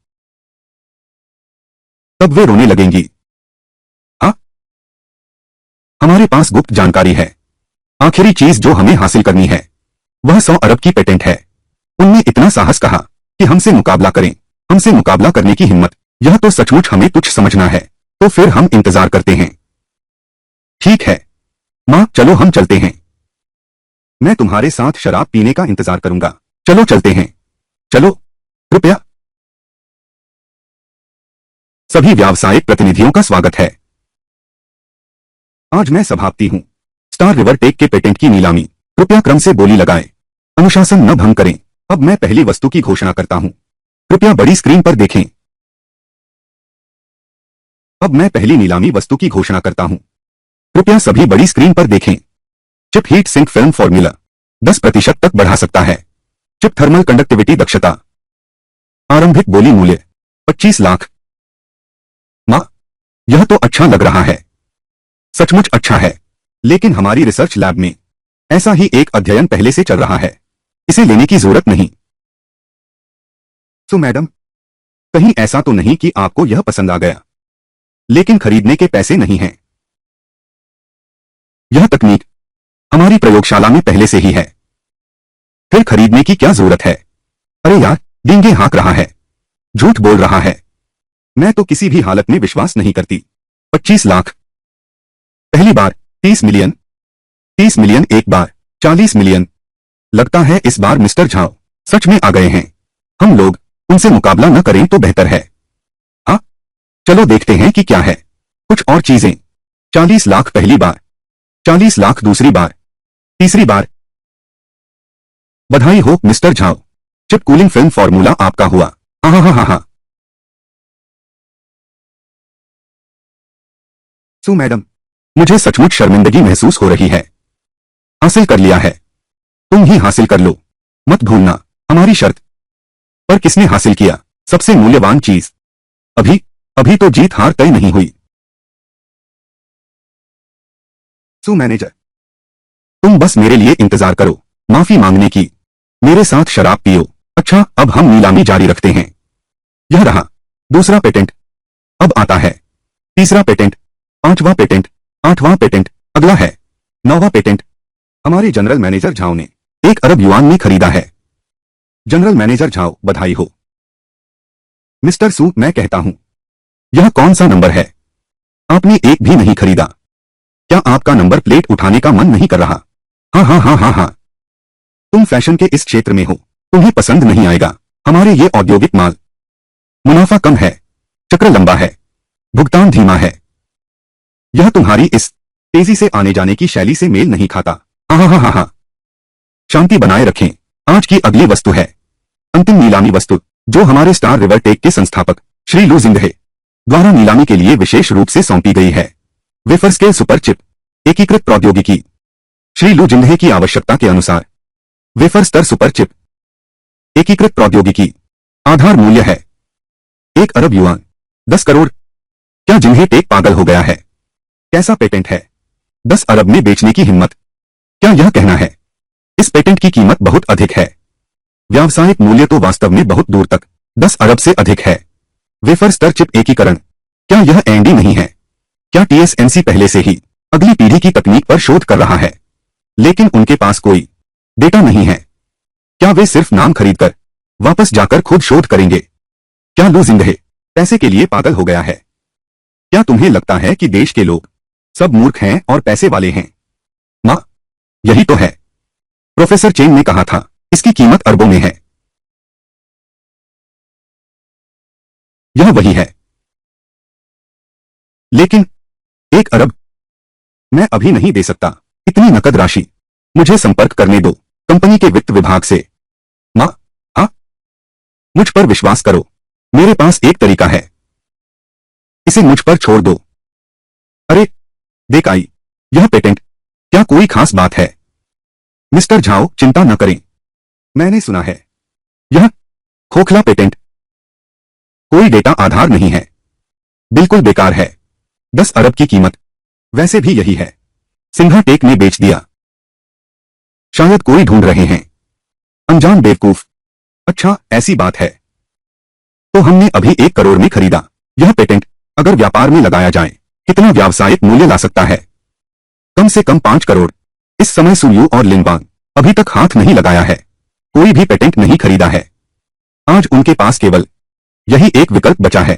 तब वे रोने लगेंगी। हाँ, हमारे पास गुप्त जानकारी है। आखिरी चीज जो हमें हासिल करनी है वह 100 अरब की पेटेंट है। उनने इतना साहस कहा कि हमसे मुकाबला करें। हमसे मुकाबला करने की हिम्मत, यह तो सचमुच हमें तुच्छ समझना है। तो फिर हम इंतजार करते हैं। ठीक है माँ, चलो हम चलते हैं। मैं तुम्हारे साथ शराब पीने का इंतजार करूंगा। चलो चलते हैं। चलो कृपया। सभी व्यावसायिक प्रतिनिधियों का स्वागत है। आज मैं सभापति हूं। स्टार रिवर टेक के पेटेंट की नीलामी। कृपया क्रम से बोली लगाएं। अनुशासन न भंग करें। अब मैं पहली वस्तु की घोषणा करता हूं। कृपया बड़ी स्क्रीन पर देखें। अब मैं पहली नीलामी वस्तु की घोषणा करता हूं। कृपया सभी बड़ी स्क्रीन पर देखें। Chip heat sink film formula 10% तक बढ़ा सकता है। चिप थर्मल कंडक्टिविटी दक्षता। आरंभिक बोली मूल्य 25 लाख। मां, यह तो अच्छा लग रहा है। सचमुच अच्छा है। लेकिन हमारी रिसर्च लैब में ऐसा ही एक अध्ययन पहले से चल रहा है। इसे लेने की जरूरत नहीं। तो मैडम, कहीं ऐसा तो नहीं कि आपको यह पसंद आ गया, लेकिन खरीदने के पैसे नहीं हैं। यह तकनीक हमारी प्रयोगशाला में पहले से ही है। फिर खरीदने की क्या जरूरत है? अरे यार, डींगे हाँक रहा है, झूठ बोल रहा है। मैं तो किसी भी हालत में विश्वास नहीं करती। 25 लाख पहली बार, 30 मिलियन, 30 मिलियन एक बार, 40 मिलियन। लगता है इस बार मिस्टर झाओ सच में आ गए हैं। हम लोग उनसे मुकाबला न करें तो बेहतर है। हाँ, चलो देखते हैं कि क्या है। कुछ और चीजें। 40 लाख पहली बार, 40 लाख दूसरी बार, तीसरी बार। बधाई हो mister Zhao, chip cooling film formula आपका हुआ। हाँ हाँ हाँ हाँ। सु मैडम, मुझे सचमुच शर्मिंदगी महसूस हो रही है। हासिल कर लिया है। तुम ही हासिल कर लो, मत भूलना हमारी शर्त। पर किसने हासिल किया सबसे मूल्यवान चीज? अभी अभी तो जीत हार तय नहीं हुई। सु मैनेजर, तुम बस मेरे लिए इंतजार करो। माफी मांगने की। मेरे साथ शराब पियो। अच्छा, अब हम नीलामी जारी रखते हैं। यह रहा दूसरा पेटेंट। अब आता है तीसरा पेटेंट, पांचवा पेटेंट, आठवां पेटेंट। अगला है 9वां पेटेंट। हमारे जनरल मैनेजर झाओ ने 1 अरब युआन में खरीदा है। जनरल मैनेजर झाओ, बधाई हो। मिस्टर सू, मैं कहता हूं, यह कौन सा नंबर है? आपने एक भी नहीं खरीदा। क्या आपका नंबर प्लेट उठाने का मन नहीं कर रहा? हाँ हाँ हाँ हाँ हाँ। तुम फैशन के इस क्षेत्र में हो, तुम्हें पसंद नहीं आएगा हमारे ये औद्योगिक माल। मुनाफा कम है, चक्र लंबा है, भुगतान धीमा है। यह तुम्हारी इस तेजी से आने जाने की शैली से मेल नहीं खाता। हाँ हाँ हाँ हाँ हाँ। शांति बनाए रखें। आज की अगली वस्तु है अंतिम नीलामी वस्तु, जो हमारे स्टार रिवर टेक के संस्थापक श्री लू जिंगहे द्वारा नीलामी के लिए विशेष रूप से सौंपी गई है। वेफर स्केल सुपर चिप एकीकृत प्रौद्योगिकी। श्री लू जिंगहे की आवश्यकता के अनुसार वेफर स्तर सुपर चिप एकीकृत प्रौद्योगिकी। आधार मूल्य है 1 अरब युआन, 10 करोड़। क्या जिन्हें टेक पागल हो गया है? कैसा पेटेंट है? 10 अरब में बेचने की हिम्मत? क्या यह कहना है इस पेटेंट की कीमत बहुत अधिक है? व्यावसायिक मूल्य तो वास्तव में बहुत दूर तक 10 अरब से अधिक है। वेफर स्तर चिप एकीकरण, क्या यह एनडी नहीं है? क्या टीएसएमसी पहले से ही अगली पीढ़ी की तकनीक पर शोध कर रहा है, लेकिन उनके पास कोई डेटा नहीं है? क्या वे सिर्फ नाम खरीदकर वापस जाकर खुद शोध करेंगे? क्या लू जिंगहे पैसे के लिए पागल हो गया है? क्या तुम्हें लगता है कि देश के लोग सब मूर्ख हैं और पैसे वाले हैं? मां, यही तो है। प्रोफेसर चेन ने कहा था इसकी कीमत अरबों में है। यह वही है। लेकिन 1 अरब मैं अभी नहीं दे सकता। इतनी नकद राशि मुझे संपर्क करने दो कंपनी के वित्त विभाग से। मां, हाँ, मुझ पर विश्वास करो, मेरे पास एक तरीका है। इसे मुझ पर छोड़ दो। अरे देख आई, यह पेटेंट, क्या कोई खास बात है? मिस्टर झाओ, चिंता न करें, मैंने सुना है यह खोखला पेटेंट, कोई डेटा आधार नहीं है, बिल्कुल बेकार है। 10 अरब की कीमत वैसे भी यही है। सिंघा टेक ने बेच दिया। शायद कोई ढूंढ रहे हैं अनजान बेवकूफ। अच्छा, ऐसी बात है तो हमने अभी 1 करोड़ में खरीदा। यह पेटेंट अगर व्यापार में लगाया जाए कितना व्यावसायिक मूल्य ला सकता है? कम से कम 5 करोड़। इस समय सुयू और लिनवांग अभी तक हाथ नहीं लगाया है, कोई भी पेटेंट नहीं खरीदा है। आज उनके पास केवल यही एक विकल्प बचा है।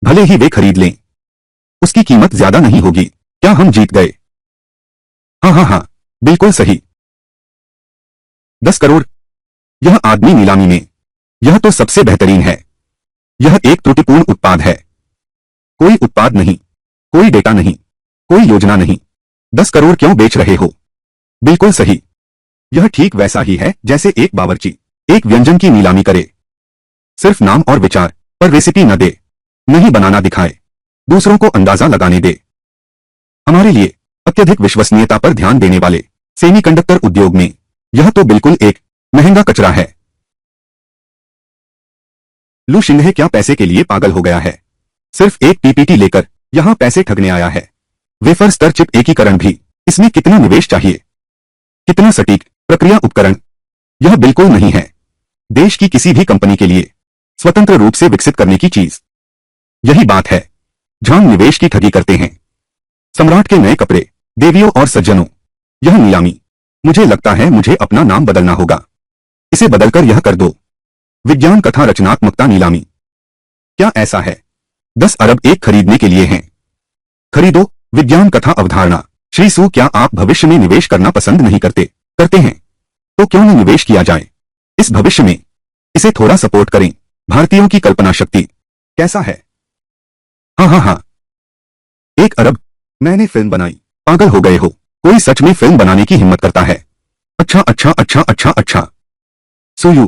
भले ही वे खरीद लें, उसकी कीमत ज्यादा नहीं होगी। क्या हम जीत गए? हाँ हाँ हाँ, बिल्कुल सही। 10 करोड़। यह आदमी नीलामी में, यह तो सबसे बेहतरीन है। यह एक त्रुटिपूर्ण उत्पाद है। कोई उत्पाद नहीं, कोई डेटा नहीं, कोई योजना नहीं। 10 करोड़ क्यों बेच रहे हो? बिल्कुल सही। यह ठीक वैसा ही है जैसे एक बावर्ची एक व्यंजन की नीलामी करे, सिर्फ नाम और विचार पर रेसिपी न दे, नहीं बनाना दिखाए, दूसरों को अंदाजा लगाने दे। हमारे लिए अत्यधिक विश्वसनीयता पर ध्यान देने वाले सेमीकंडक्टर उद्योग में यह तो बिल्कुल एक महंगा कचरा है। लू शिंदे क्या पैसे के लिए पागल हो गया है? सिर्फ एक पीपीटी लेकर यहां पैसे ठगने आया है। वेफर स्तर चिप एकीकरण भी, इसमें कितना निवेश चाहिए? कितना सटीक प्रक्रिया उपकरण? यह बिल्कुल नहीं है देश की किसी भी कंपनी के लिए स्वतंत्र रूप से विकसित करने की चीज। यही बात है जहां निवेश की ठगी करते हैं। सम्राट के नए कपड़े, देवियों और सज्जनों, यह नीलामी, मुझे लगता है मुझे अपना नाम बदलना होगा। इसे बदलकर यह कर दो, विज्ञान कथा रचनात्मकता नीलामी। क्या ऐसा है? 10 अरब एक खरीदने के लिए हैं। खरीदो विज्ञान कथा अवधारणा। श्री सू, क्या आप भविष्य में निवेश करना पसंद नहीं करते हैं? तो क्यों न निवेश किया जाए इस भविष्य में? इसे थोड़ा सपोर्ट करें। भारतीयों की कल्पना शक्ति कैसा है? हाँ हाँ हाँ, 1 अरब। मैंने फिल्म बनाई, पागल हो गए हो? कोई सच में फिल्म बनाने की हिम्मत करता है? अच्छा अच्छा अच्छा अच्छा अच्छा। सुयू,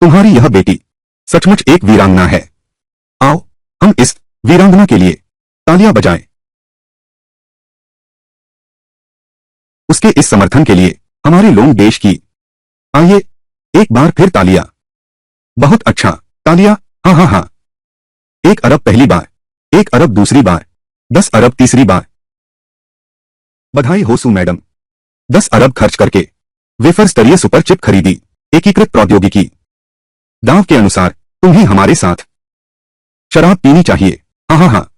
तुम्हारी यह बेटी सचमुच एक वीरांगना है। आओ हम इस वीरांगना के लिए तालियां बजाएं। उसके इस समर्थन के लिए हमारे लोग देश की। आइए एक बार फिर तालियां। बहुत अच्छा, तालियां। हाँ हाँ हाँ। 1 अरब पहली बार, 1 अरब दूसरी बार, 10 अरब तीसरी बार। बधाई हो सू मैडम, 10 अरब खर्च करके वेफर स्तरीय सुपर चिप खरीदी। एकीकृत प्रौद्योगिकी। दांव के अनुसार तुम्हें हमारे साथ शराब पीनी चाहिए। हाँ हाँ हाँ।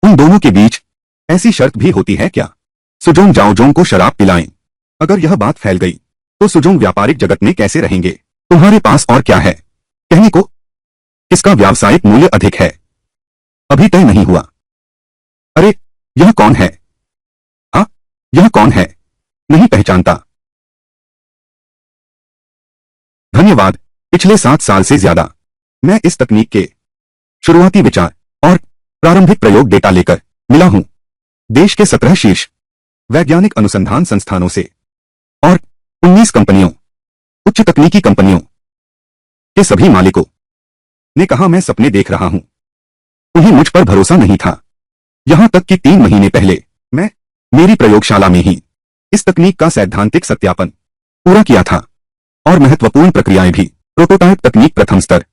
उन दोनों के बीच ऐसी शर्त भी होती है क्या? सुजोंग जाओजोंग को शराब पिलाएं। अगर यह बात फैल गई तो सुजोंग व्यापारिक जगत में कैसे रहेंगे? तुम्हारे पास और क्या है कहने को? किसका व्यावसायिक मूल्य अधिक है अभी तय नहीं हुआ। अरे यह कौन है? हाँ, यह कौन है? नहीं पहचानता। धन्यवाद। पिछले 7 साल से ज्यादा मैं इस तकनीक के शुरुआती विचार और प्रारंभिक प्रयोग डेटा लेकर मिला हूं। देश के 17 शीर्ष वैज्ञानिक अनुसंधान संस्थानों से और 19 कंपनियों, उच्च तकनीकी कंपनियों के सभी मालिकों ने कहा मैं सपने देख रहा हूं। उन्हें मुझ पर भरोसा नहीं था। यहां तक कि 3 महीने पहले मैं मेरी प्रयोगशाला में ही इस तकनीक का सैद्धांतिक सत्यापन पूरा किया था और महत्वपूर्ण प्रक्रियाएं भी। प्रोटोटाइप तकनीक प्रथम स्तर,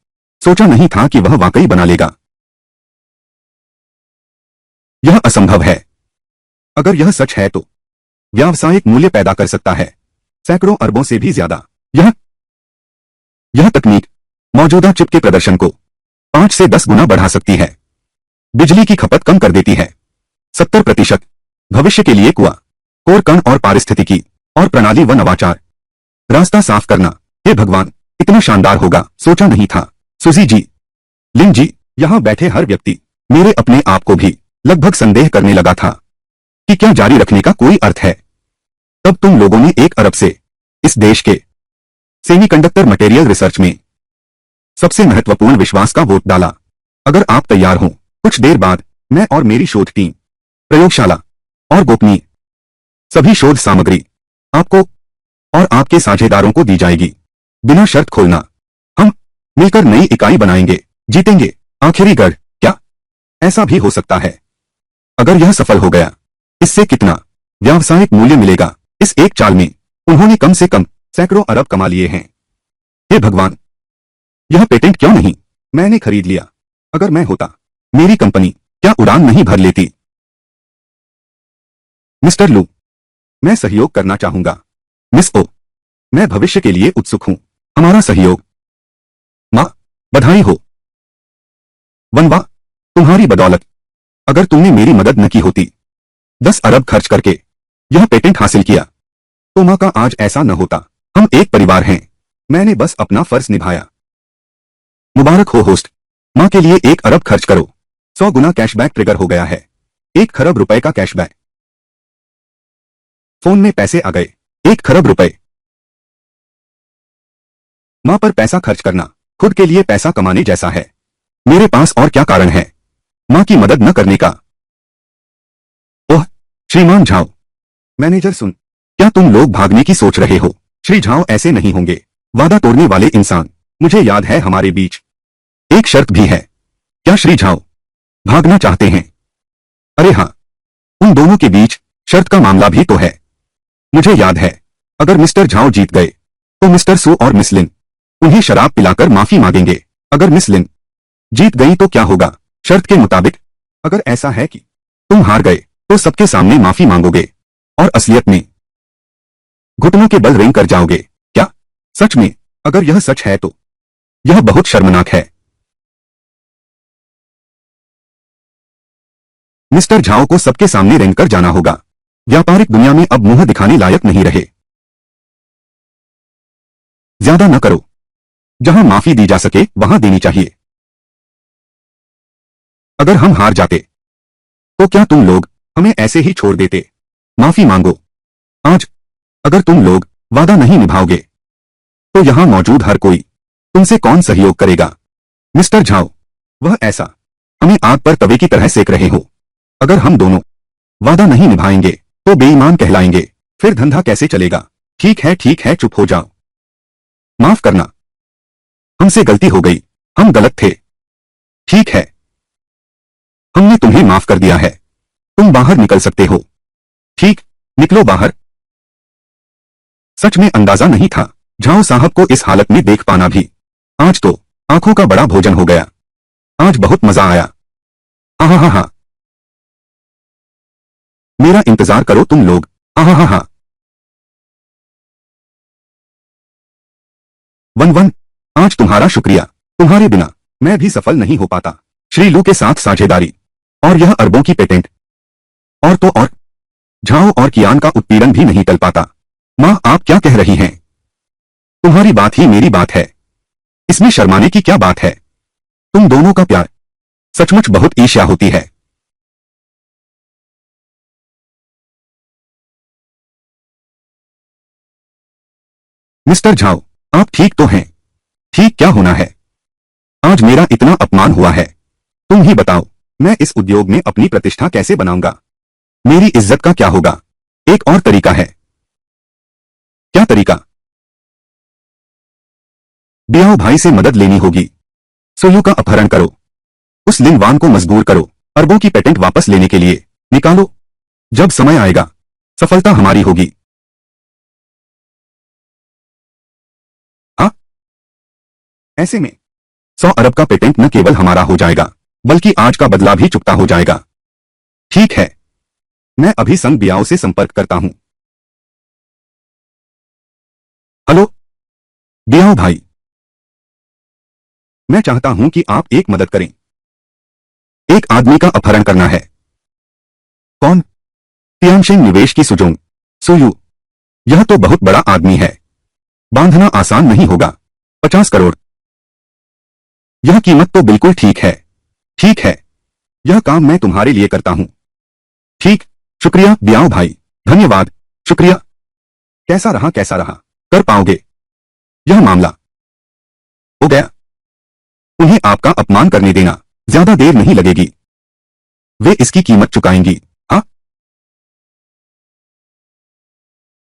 सोचा नहीं था कि वह वाकई बना लेगा। यह असंभव है। अगर यह सच है तो व्यावसायिक मूल्य पैदा कर सकता है सैकड़ों अरबों से भी ज्यादा। यह तकनीक मौजूदा चिप के प्रदर्शन को 5 से 10 गुना बढ़ा सकती है। बिजली की खपत कम कर देती है 70%। भविष्य के लिए कुआं, कोर कण और पारिस्थितिकी और प्रणाली व नवाचार रास्ता साफ करना। हे भगवान, इतना शानदार होगा सोचा नहीं था। सुजी जी, लिन जी, यहां बैठे हर व्यक्ति, मेरे अपने आप को भी लगभग संदेह करने लगा था कि क्या जारी रखने का कोई अर्थ है। तब तुम लोगों ने 1 अरब से इस देश के सेमीकंडक्टर मटेरियल रिसर्च में सबसे महत्वपूर्ण विश्वास का वोट डाला। अगर आप तैयार हों, कुछ देर बाद मैं और मेरी शोध टीम, प्रयोगशाला और गोपनीय सभी शोध सामग्री आपको और आपके साझेदारों को दी जाएगी। बिना शर्त खोलना हम मिलकर नई इकाई बनाएंगे, जीतेंगे। आखिरी गढ़। क्या ऐसा भी हो सकता है? अगर यह सफल हो गया, इससे कितना व्यावसायिक मूल्य मिलेगा? इस एक चाल में उन्होंने कम से कम सैकड़ों अरब कमा लिए हैं। हे भगवान, यह पेटेंट क्यों नहीं मैंने खरीद लिया? अगर मैं होता, मेरी कंपनी क्या उड़ान नहीं भर लेती? मिस्टर लू, मैं सहयोग करना चाहूंगा। मिस ओ, मैं भविष्य के लिए उत्सुक हूं। हमारा सहयोग। मां, बधाई हो। वनवा, तुम्हारी बदौलत। अगर तुमने मेरी मदद न की होती, 10 अरब खर्च करके यह पेटेंट हासिल किया, तो मां का आज ऐसा न होता। हम एक परिवार हैं। मैंने बस अपना फर्ज निभाया। मुबारक हो होस्ट। माँ के लिए 1 अरब खर्च करो। 100 गुना कैशबैक ट्रिगर हो गया है। 1 खरब रुपए का कैशबैक। फोन में पैसे आ गए। 1 खरब रुपए। माँ पर पैसा खर्च करना खुद के लिए पैसा कमाने जैसा है। मेरे पास और क्या कारण है माँ की मदद न करने का। ओह श्रीमान झाओ। मैनेजर सुन, क्या तुम लोग भागने की सोच रहे हो? श्री झाओ ऐसे नहीं होंगे, वादा तोड़ने वाले इंसान। मुझे याद है हमारे बीच एक शर्त भी है। क्या श्री झाओ भागना चाहते हैं? अरे हाँ, उन दोनों के बीच शर्त का मामला भी तो है। मुझे याद है, अगर मिस्टर झाओ जीत गए तो मिस्टर सू और मिस लिन उन्हें शराब पिलाकर माफी मांगेंगे। अगर मिस लिन जीत गई तो क्या होगा? शर्त के मुताबिक अगर ऐसा है कि तुम हार गए तो सबके सामने माफी मांगोगे और असलियत में घुटनों के बल रेंग कर जाओगे। क्या सच में? अगर यह सच है तो यह बहुत शर्मनाक है। मिस्टर झाओ को सबके सामने रेंग कर जाना होगा। व्यापारिक दुनिया में अब मुंह दिखाने लायक नहीं रहे। ज्यादा न करो। जहां माफी दी जा सके वहां देनी चाहिए। अगर हम हार जाते तो क्या तुम लोग हमें ऐसे ही छोड़ देते? माफी मांगो आज। अगर तुम लोग वादा नहीं निभाओगे तो यहां मौजूद हर कोई तुमसे कौन सहयोग करेगा? मिस्टर झाओ, वह ऐसा हमें आग पर तवे की तरह सेक रहे हो। अगर हम दोनों वादा नहीं निभाएंगे तो बेईमान कहलाएंगे। फिर धंधा कैसे चलेगा? ठीक है, चुप हो जाओ। माफ करना, हमसे गलती हो गई। हम गलत थे। ठीक है, हमने तुम्हें माफ कर दिया है। तुम बाहर निकल सकते हो। ठीक, निकलो बाहर। सच में अंदाजा नहीं था झाओ साहब को इस हालत में देख पाना भी। आज तो आंखों का बड़ा भोजन हो गया। आज बहुत मजा आया। हा। मेरा इंतजार करो तुम लोग। हा। वन, आज तुम्हारा शुक्रिया। तुम्हारे बिना मैं भी सफल नहीं हो पाता। श्री लू के साथ साझेदारी और यह अरबों की पेटेंट। और तो और झाओ और कियान का उत्पीड़न भी नहीं टल पाता। माँ, आप क्या कह रही हैं? तुम्हारी बात ही मेरी बात है। इसमें शर्माने की क्या बात है? तुम दोनों का प्यार सचमुच बहुत ईर्ष्या होती है। मिस्टर झाओ, आप ठीक तो हैं? ठीक क्या होना है? आज मेरा इतना अपमान हुआ है। तुम ही बताओ, मैं इस उद्योग में अपनी प्रतिष्ठा कैसे बनाऊंगा? मेरी इज्जत का क्या होगा? एक और तरीका है। क्या तरीका? बियाओ भाई से मदद लेनी होगी। सोयू का अपहरण करो। उस लिन वान को मजबूर करो अरबों की पेटेंट वापस लेने के लिए। निकालो। जब समय आएगा सफलता हमारी होगी। हाँ, ऐसे में 100 अरब का पेटेंट न केवल हमारा हो जाएगा बल्कि आज का बदला भी चुकता हो जाएगा। ठीक है, मैं अभी संग बियाओ से संपर्क करता हूं। हेलो बियाओ भाई, मैं चाहता हूं कि आप एक मदद करें। एक आदमी का अपहरण करना है। कौन? तियानशेन निवेश की सुजोंग सुयू। यह तो बहुत बड़ा आदमी है। बांधना आसान नहीं होगा। 50 करोड़। यह कीमत तो बिल्कुल ठीक है। ठीक है, यह काम मैं तुम्हारे लिए करता हूं। ठीक, शुक्रिया बियाओ भाई। धन्यवाद। शुक्रिया। कैसा रहा? कर पाओगे? यह मामला हो गया। उन्हें आपका अपमान करने देना। ज्यादा देर नहीं लगेगी। वे इसकी कीमत चुकाएंगी। हाँ,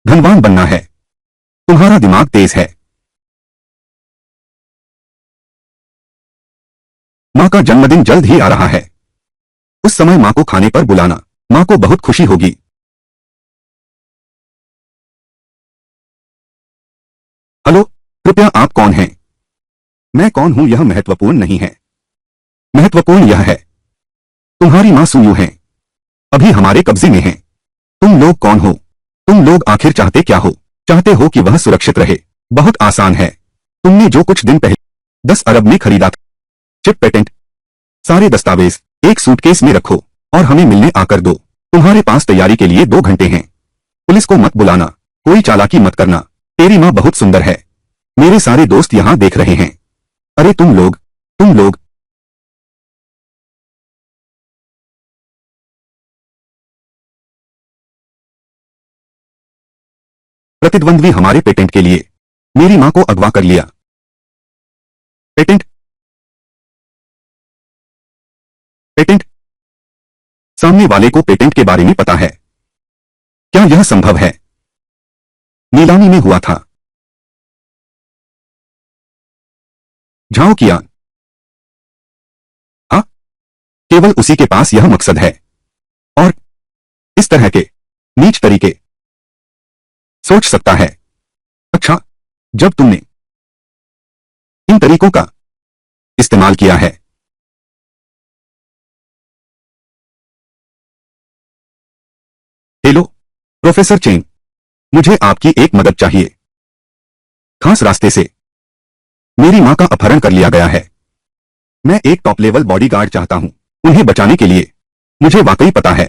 धनवान बनना है। तुम्हारा दिमाग तेज है। माँ का जन्मदिन जल्द ही आ रहा है। उस समय माँ को खाने पर बुलाना। माँ को बहुत खुशी होगी। हेलो, कृपया आप कौन हैं? मैं कौन हूं यह महत्वपूर्ण नहीं है। महत्वपूर्ण यह है तुम्हारी माँ सुयू हैं। अभी हमारे कब्जे में हैं। तुम लोग कौन हो? तुम लोग आखिर चाहते क्या हो? चाहते हो कि वह सुरक्षित रहे। बहुत आसान है। तुमने जो कुछ दिन पहले 10 अरब में खरीदा था, चिप पेटेंट, सारे दस्तावेज एक सूटकेस में रखो और हमें मिलने आकर दो। तुम्हारे पास तैयारी के लिए 2 घंटे हैं। पुलिस को मत बुलाना। कोई चालाकी मत करना। तेरी माँ बहुत सुंदर है। मेरे सारे दोस्त यहाँ देख रहे हैं। अरे तुम लोग। प्रतिद्वंद्वी हमारे पेटेंट के लिए मेरी माँ को अगवा कर लिया। पेटेंट? पेटेंट? सामने वाले को पेटेंट के बारे में पता है? क्या यह संभव है? नीलामी में हुआ था। झाओ कियान। हाँ, केवल उसी के पास यह मकसद है। और इस तरह के नीच तरीके सोच सकता है। अच्छा, जब तुमने इन तरीकों का इस्तेमाल किया है। हेलो प्रोफेसर चेन, मुझे आपकी एक मदद चाहिए। खास रास्ते से मेरी मां का अपहरण कर लिया गया है। मैं एक टॉप लेवल बॉडीगार्ड चाहता हूं उन्हें बचाने के लिए। मुझे वाकई पता है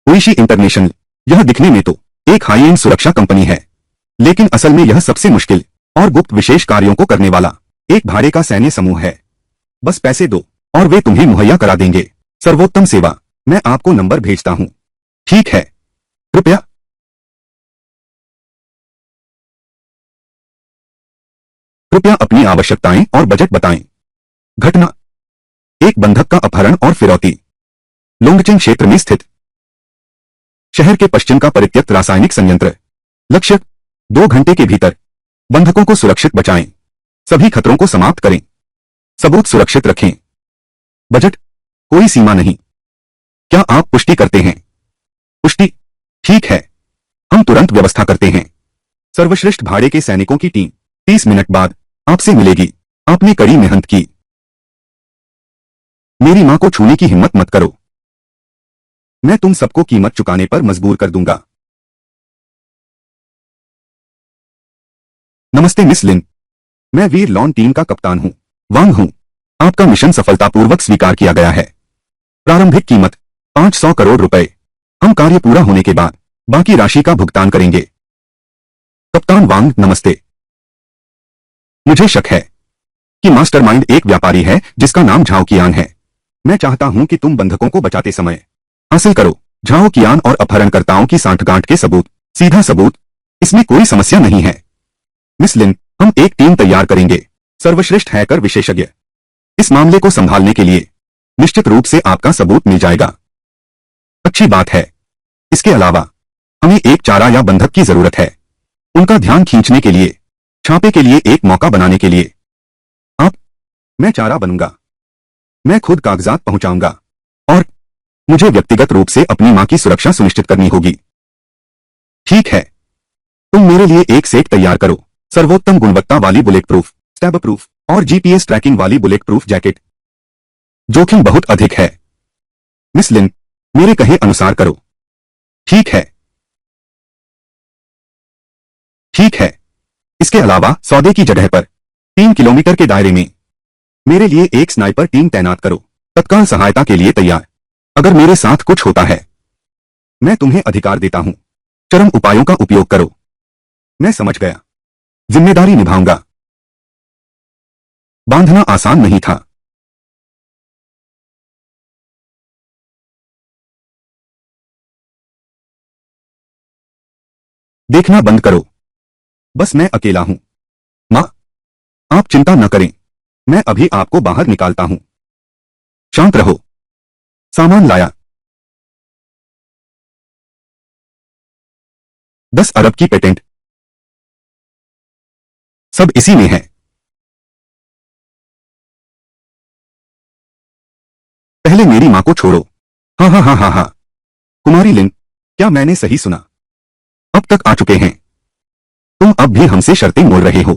ओइशी इंटरनेशनल, यह दिखने में तो एक हाई एंड सुरक्षा कंपनी है, लेकिन असल में यह सबसे मुश्किल और गुप्त विशेष कार्यों को करने वाला एक भाड़े का सैन्य समूह है। बस पैसे दो और वे तुम्हें मुहैया करा देंगे सर्वोत्तम सेवा। मैं आपको नंबर भेजता हूं। ठीक है, कृपया। कृपया अपनी आवश्यकताएं और बजट बताएं। घटना: एक बंधक का अपहरण और फिरौती। लोंगचेंग क्षेत्र में स्थित शहर के पश्चिम का परित्यक्त रासायनिक संयंत्र। लक्ष्य: 2 घंटे के भीतर बंधकों को सुरक्षित बचाएं। सभी खतरों को समाप्त करें। सबूत सुरक्षित रखें। बजट: कोई सीमा नहीं। क्या आप पुष्टि करते हैं? पुष्टि। ठीक है, हम तुरंत व्यवस्था करते हैं। सर्वश्रेष्ठ भाड़े के सैनिकों की टीम 30 मिनट बाद आपसे मिलेगी। आपने कड़ी मेहनत की। मेरी मां को छूने की हिम्मत मत करो। मैं तुम सबको कीमत चुकाने पर मजबूर कर दूंगा। नमस्ते मिस लिन, मैं वीर लॉन टीम का कप्तान हूं, वांग हूं। आपका मिशन सफलतापूर्वक स्वीकार किया गया है। प्रारंभिक कीमत 500 करोड़ रुपए। हम कार्य पूरा होने के बाद बाकी राशि का भुगतान करेंगे। कप्तान वांग नमस्ते। मुझे शक है कि मास्टरमाइंड एक व्यापारी है जिसका नाम झाओ कियान है। मैं चाहता हूं कि तुम बंधकों को बचाते समय हासिल करो झाओ कियान और अपहरणकर्ताओं की सांठगांठ के सबूत। सीधा सबूत, इसमें कोई समस्या नहीं है। मिस लिन, हम एक टीम तैयार करेंगे, सर्वश्रेष्ठ हैकर विशेषज्ञ। इस मामले को संभालने के लिए निश्चित रूप से आपका सबूत मिल जाएगा। अच्छी बात है। इसके अलावा हमें एक चारा या बंधक की जरूरत है, उनका ध्यान खींचने के लिए, छापे के लिए एक मौका बनाने के लिए। आप? मैं चारा बनूंगा। मैं खुद कागजात पहुंचाऊंगा और मुझे व्यक्तिगत रूप से अपनी मां की सुरक्षा सुनिश्चित करनी होगी। ठीक है, तुम मेरे लिए एक सेट तैयार करो। सर्वोत्तम गुणवत्ता वाली बुलेट प्रूफ, स्टैब प्रूफ और जीपीएस ट्रैकिंग वाली बुलेट प्रूफ जैकेट। जोखिम बहुत अधिक है। मिस लिन, मेरे कहे अनुसार करो। ठीक है। ठीक है। इसके अलावा सौदे की जगह पर 3 किलोमीटर के दायरे में मेरे लिए एक स्नाइपर टीम तैनात करो, तत्काल सहायता के लिए तैयार। अगर मेरे साथ कुछ होता है, मैं तुम्हें अधिकार देता हूं। चरम उपायों का उपयोग करो। मैं समझ गया। जिम्मेदारी निभाऊंगा। बांधना आसान नहीं था। देखना बंद करो। बस मैं अकेला हूं। मां, आप चिंता न करें। मैं अभी आपको बाहर निकालता हूं। शांत रहो। सामान लाया। 10 अरब की पेटेंट। सब इसी में है। पहले मेरी मां को छोड़ो। हाँ हाँ हाँ हाँ हाँ। कुमारी लिन, क्या मैंने सही सुना? अब तक आ चुके हैं। तुम अब भी हमसे शर्तें मोड़ रहे हो।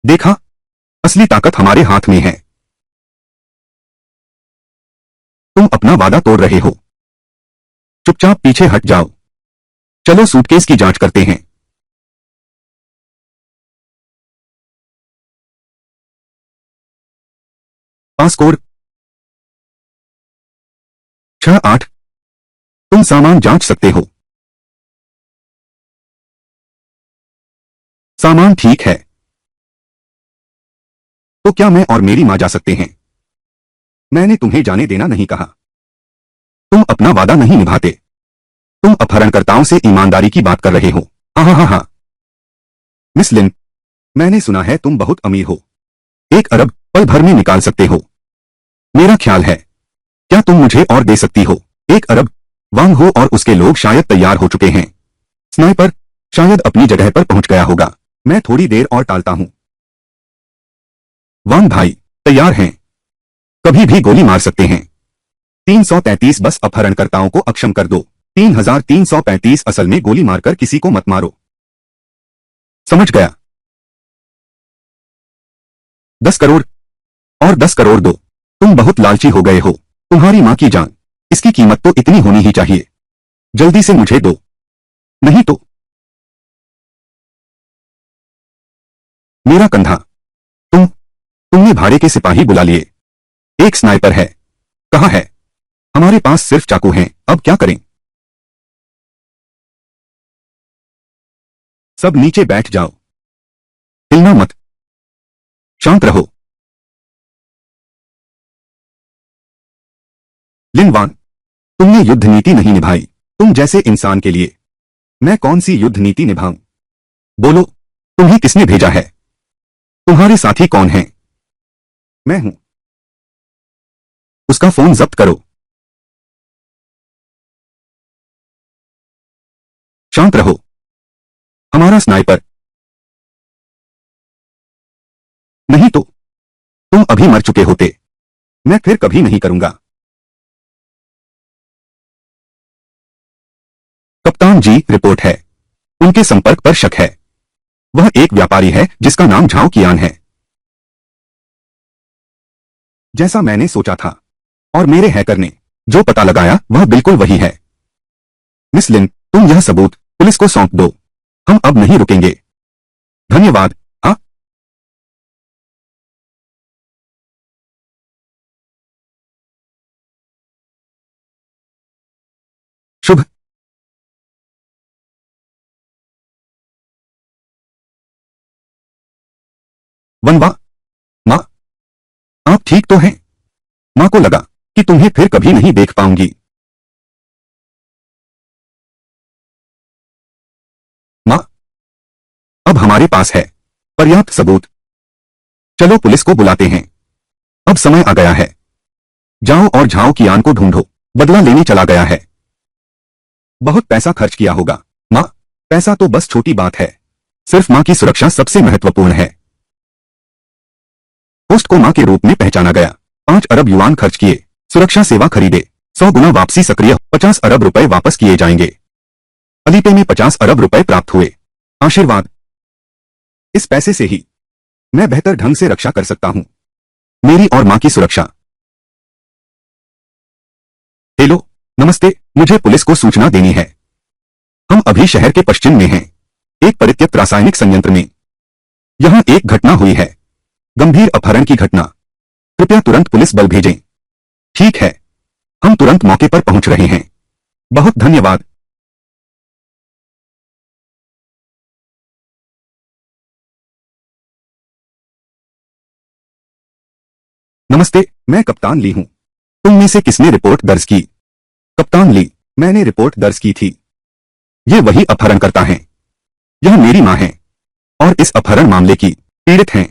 देखा, असली ताकत हमारे हाथ में है। तुम अपना वादा तोड़ रहे हो। चुपचाप पीछे हट जाओ। चलो सूटकेस की जांच करते हैं। पासकोड 68। तुम सामान जांच सकते हो। सामान ठीक है। तो क्या मैं और मेरी माँ जा सकते हैं? मैंने तुम्हें जाने देना नहीं कहा। तुम अपना वादा नहीं निभाते। तुम अपहरणकर्ताओं से ईमानदारी की बात कर रहे हो। हाँ हाँ हाँ हाँ। मिस लिन, मैंने सुना है तुम बहुत अमीर हो। 1 अरब पल भर में निकाल सकते हो। मेरा ख्याल है, क्या तुम मुझे और दे सकती हो? 1 अरब। वांग हो और उसके लोग शायद तैयार हो चुके हैं। स्नाइपर शायद अपनी जगह पर पहुंच गया होगा। मैं थोड़ी देर और टालता हूं। वांग भाई तैयार हैं। कभी भी गोली मार सकते हैं। 333 बस अपहरणकर्ताओं को अक्षम कर दो। 3335 असल में गोली मारकर किसी को मत मारो। समझ गया। 10 करोड़ और 10 करोड़ दो। तुम बहुत लालची हो गए हो। तुम्हारी मां की जान, इसकी कीमत तो इतनी होनी ही चाहिए। जल्दी से मुझे दो, नहीं तो। मेरा कंधा। तुमने भाड़े के सिपाही बुला लिए। एक स्नाइपर है। कहाँ है? हमारे पास सिर्फ चाकू हैं, अब क्या करें? सब नीचे बैठ जाओ। हिलना मत। शांत रहो। लिन वान, तुमने युद्ध नीति नहीं निभाई। तुम जैसे इंसान के लिए मैं कौन सी युद्ध नीति निभाऊं? बोलो, तुम्हें किसने भेजा है? तुम्हारे साथी कौन हैं? मैं हूं। उसका फोन जब्त करो। शांत रहो। हमारा स्नाइपर। नहीं तो तुम अभी मर चुके होते। मैं फिर कभी नहीं करूंगा। कप्तान जी, रिपोर्ट है। उनके संपर्क पर शक है। वह एक व्यापारी है जिसका नाम झाओ कियान है। जैसा मैंने सोचा था। और मेरे हैकर ने जो पता लगाया वह बिल्कुल वही है। मिस लिन, तुम यह सबूत पुलिस को सौंप दो। हम अब नहीं रुकेंगे। धन्यवाद। हाँ। शुभ। वनवा, माँ, आप ठीक तो हैं? माँ को लगा कि तुम्हें फिर कभी नहीं देख पाऊंगी। माँ, अब हमारे पास है पर्याप्त सबूत। चलो पुलिस को बुलाते हैं। अब समय आ गया है। जाओ और झाओ कियान को ढूंढो। बदला लेने चला गया है। बहुत पैसा खर्च किया होगा। माँ, पैसा तो बस छोटी बात है। सिर्फ माँ की सुरक्षा सबसे महत्वपूर्ण है। पोस्ट को माँ के रूप में पहचाना गया। 5 अरब युआन खर्च किए। सुरक्षा सेवा खरीदे। 100 गुना वापसी सक्रिय। 50 अरब रुपए वापस किए जाएंगे। अलीपे में 50 अरब रुपए प्राप्त हुए। आशीर्वाद। इस पैसे से ही मैं बेहतर ढंग से रक्षा कर सकता हूं। मेरी और मां की सुरक्षा। हेलो, नमस्ते। मुझे पुलिस को सूचना देनी है। हम अभी शहर के पश्चिम में हैं, एक परित्यक्त रासायनिक संयंत्र में। यहां एक घटना हुई है, गंभीर अपहरण की घटना। कृपया तुरंत पुलिस बल भेजें। ठीक है, हम तुरंत मौके पर पहुंच रहे हैं। बहुत धन्यवाद। नमस्ते, मैं कप्तान ली हूं। तुम में से किसने रिपोर्ट दर्ज की? कप्तान ली, मैंने रिपोर्ट दर्ज की थी। ये वही अपहरणकर्ता हैं। यह मेरी मां है और इस अपहरण मामले की पीड़ित हैं।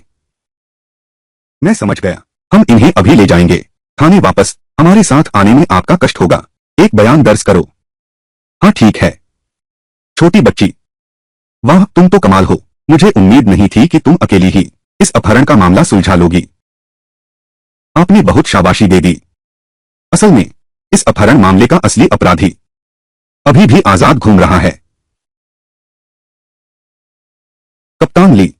मैं समझ गया। हम इन्हें अभी ले जाएंगे थाने। वापस हमारे साथ आने में आपका कष्ट होगा। एक बयान दर्ज करो। हाँ ठीक है। छोटी बच्ची, वाह, तुम तो कमाल हो। मुझे उम्मीद नहीं थी कि तुम अकेली ही इस अपहरण का मामला सुलझा लोगी। आपने बहुत शाबाशी दे दी। असल में इस अपहरण मामले का असली अपराधी अभी भी आजाद घूम रहा है। कप्तान ली,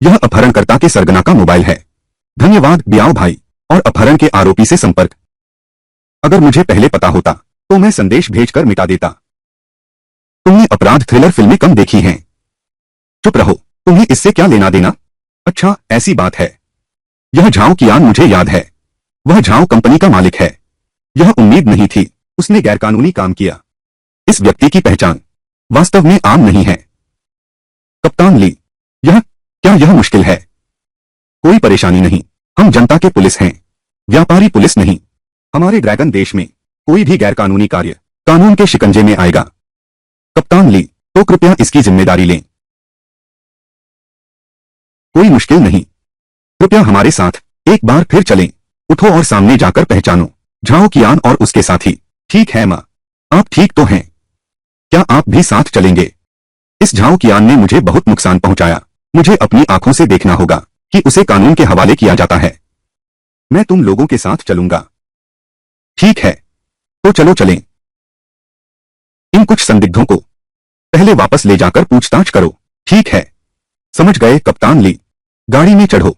यह अपहरणकर्ता के सरगना का मोबाइल है। धन्यवाद बियाओ भाई। और अपहरण के आरोपी से संपर्क। अगर मुझे पहले पता होता तो मैं संदेश भेजकर मिटा देता। तुमने अपराध थ्रिलर फिल्में कम देखी हैं। चुप रहो, तुम्हें इससे क्या लेना देना? अच्छा, ऐसी बात है। यह झाओ कियान मुझे याद है। वह झाओ कंपनी का मालिक है। यह उम्मीद नहीं थी उसने गैरकानूनी काम किया। इस व्यक्ति की पहचान वास्तव में आम नहीं है। कप्तान ली, यह मुश्किल है। कोई परेशानी नहीं, हम जनता के पुलिस हैं, व्यापारी पुलिस नहीं। हमारे ड्रैगन देश में कोई भी गैरकानूनी कार्य कानून के शिकंजे में आएगा। कप्तान ली, तो कृपया इसकी जिम्मेदारी लें। कोई मुश्किल नहीं, कृपया हमारे साथ एक बार फिर चलें। उठो और सामने जाकर पहचानो झाओ कियान और उसके साथी। ठीक है माँ, आप ठीक तो हैं? क्या आप भी साथ चलेंगे? इस झाओ कियान ने मुझे बहुत नुकसान पहुंचाया। मुझे अपनी आंखों से देखना होगा कि उसे कानून के हवाले किया जाता है। मैं तुम लोगों के साथ चलूंगा। ठीक है, तो चलो चलें। इन कुछ संदिग्धों को पहले वापस ले जाकर पूछताछ करो। ठीक है, समझ गए कप्तान ली। गाड़ी में चढ़ो।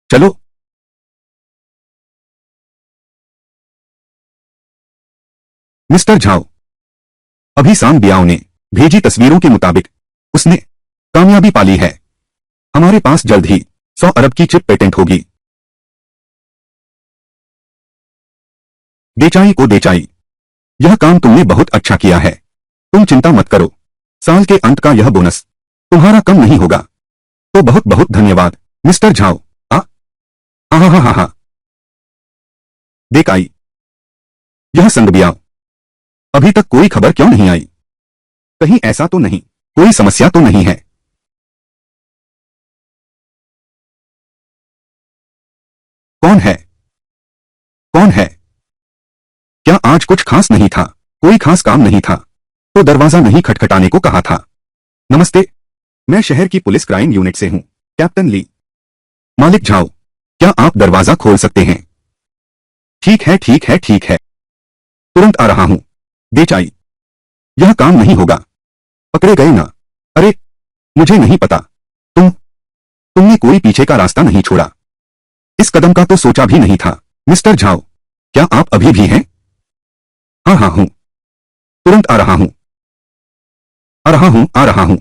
चलो। मिस्टर झाओ, अभी सांग बियाओ ने भेजी तस्वीरों के मुताबिक उसने कामयाबी पाली है। हमारे पास जल्द ही 100 अरब की चिप पेटेंट होगी। देचाई को देचाई, यह काम तुमने बहुत अच्छा किया है। तुम चिंता मत करो, साल के अंत का यह बोनस तुम्हारा कम नहीं होगा। तो बहुत बहुत धन्यवाद मिस्टर झाओ। हा हा हा हा। देकाई, यह संग बियाओ, अभी तक कोई खबर क्यों नहीं आई? कहीं ऐसा तो नहीं, कोई समस्या तो नहीं है? कौन है? कौन है? क्या आज कुछ खास नहीं था? कोई खास काम नहीं था तो दरवाजा नहीं खटखटाने को कहा था? नमस्ते, मैं शहर की पुलिस क्राइम यूनिट से हूं, कैप्टन ली। मालिक झाओ, क्या आप दरवाजा खोल सकते हैं? ठीक है ठीक है ठीक है, तुरंत आ रहा हूं। देचाई, यह काम नहीं होगा। पकड़े गए ना? अरे, मुझे नहीं पता। तुमने कोई पीछे का रास्ता नहीं छोड़ा। इस कदम का तो सोचा भी नहीं था। मिस्टर झाओ, क्या आप अभी भी हैं? हाँ हाँ हूं, तुरंत आ रहा हूं। आ रहा हूं आ रहा हूं।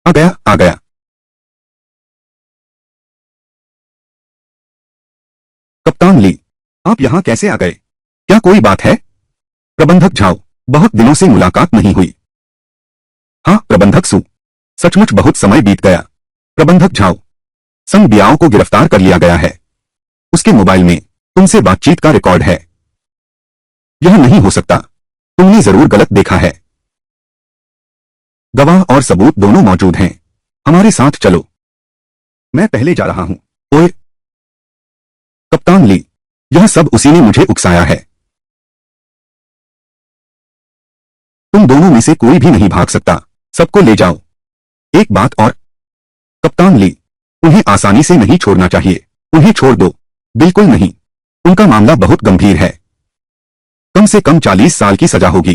आ गया आ गया। कप्तान ली, आप यहां कैसे आ गए? क्या कोई बात है? प्रबंधक झाओ, बहुत दिनों से मुलाकात नहीं हुई। हाँ प्रबंधक सु, सचमुच बहुत समय बीत गया। प्रबंधक झाओ, संग बियाओ को गिरफ्तार कर लिया गया है। उसके मोबाइल में तुमसे बातचीत का रिकॉर्ड है। यह नहीं हो सकता, तुमने जरूर गलत देखा है। गवाह और सबूत दोनों मौजूद हैं। हमारे साथ चलो। मैं पहले जा रहा हूं। ओए कप्तान ली, यह सब उसी ने मुझे उकसाया है। तुम दोनों में से कोई भी नहीं भाग सकता, सबको ले जाओ। एक बात और कप्तान ली, उन्हें आसानी से नहीं छोड़ना चाहिए। उन्हें छोड़ दो। बिल्कुल नहीं, उनका मामला बहुत गंभीर है। कम से कम 40 साल की सजा होगी।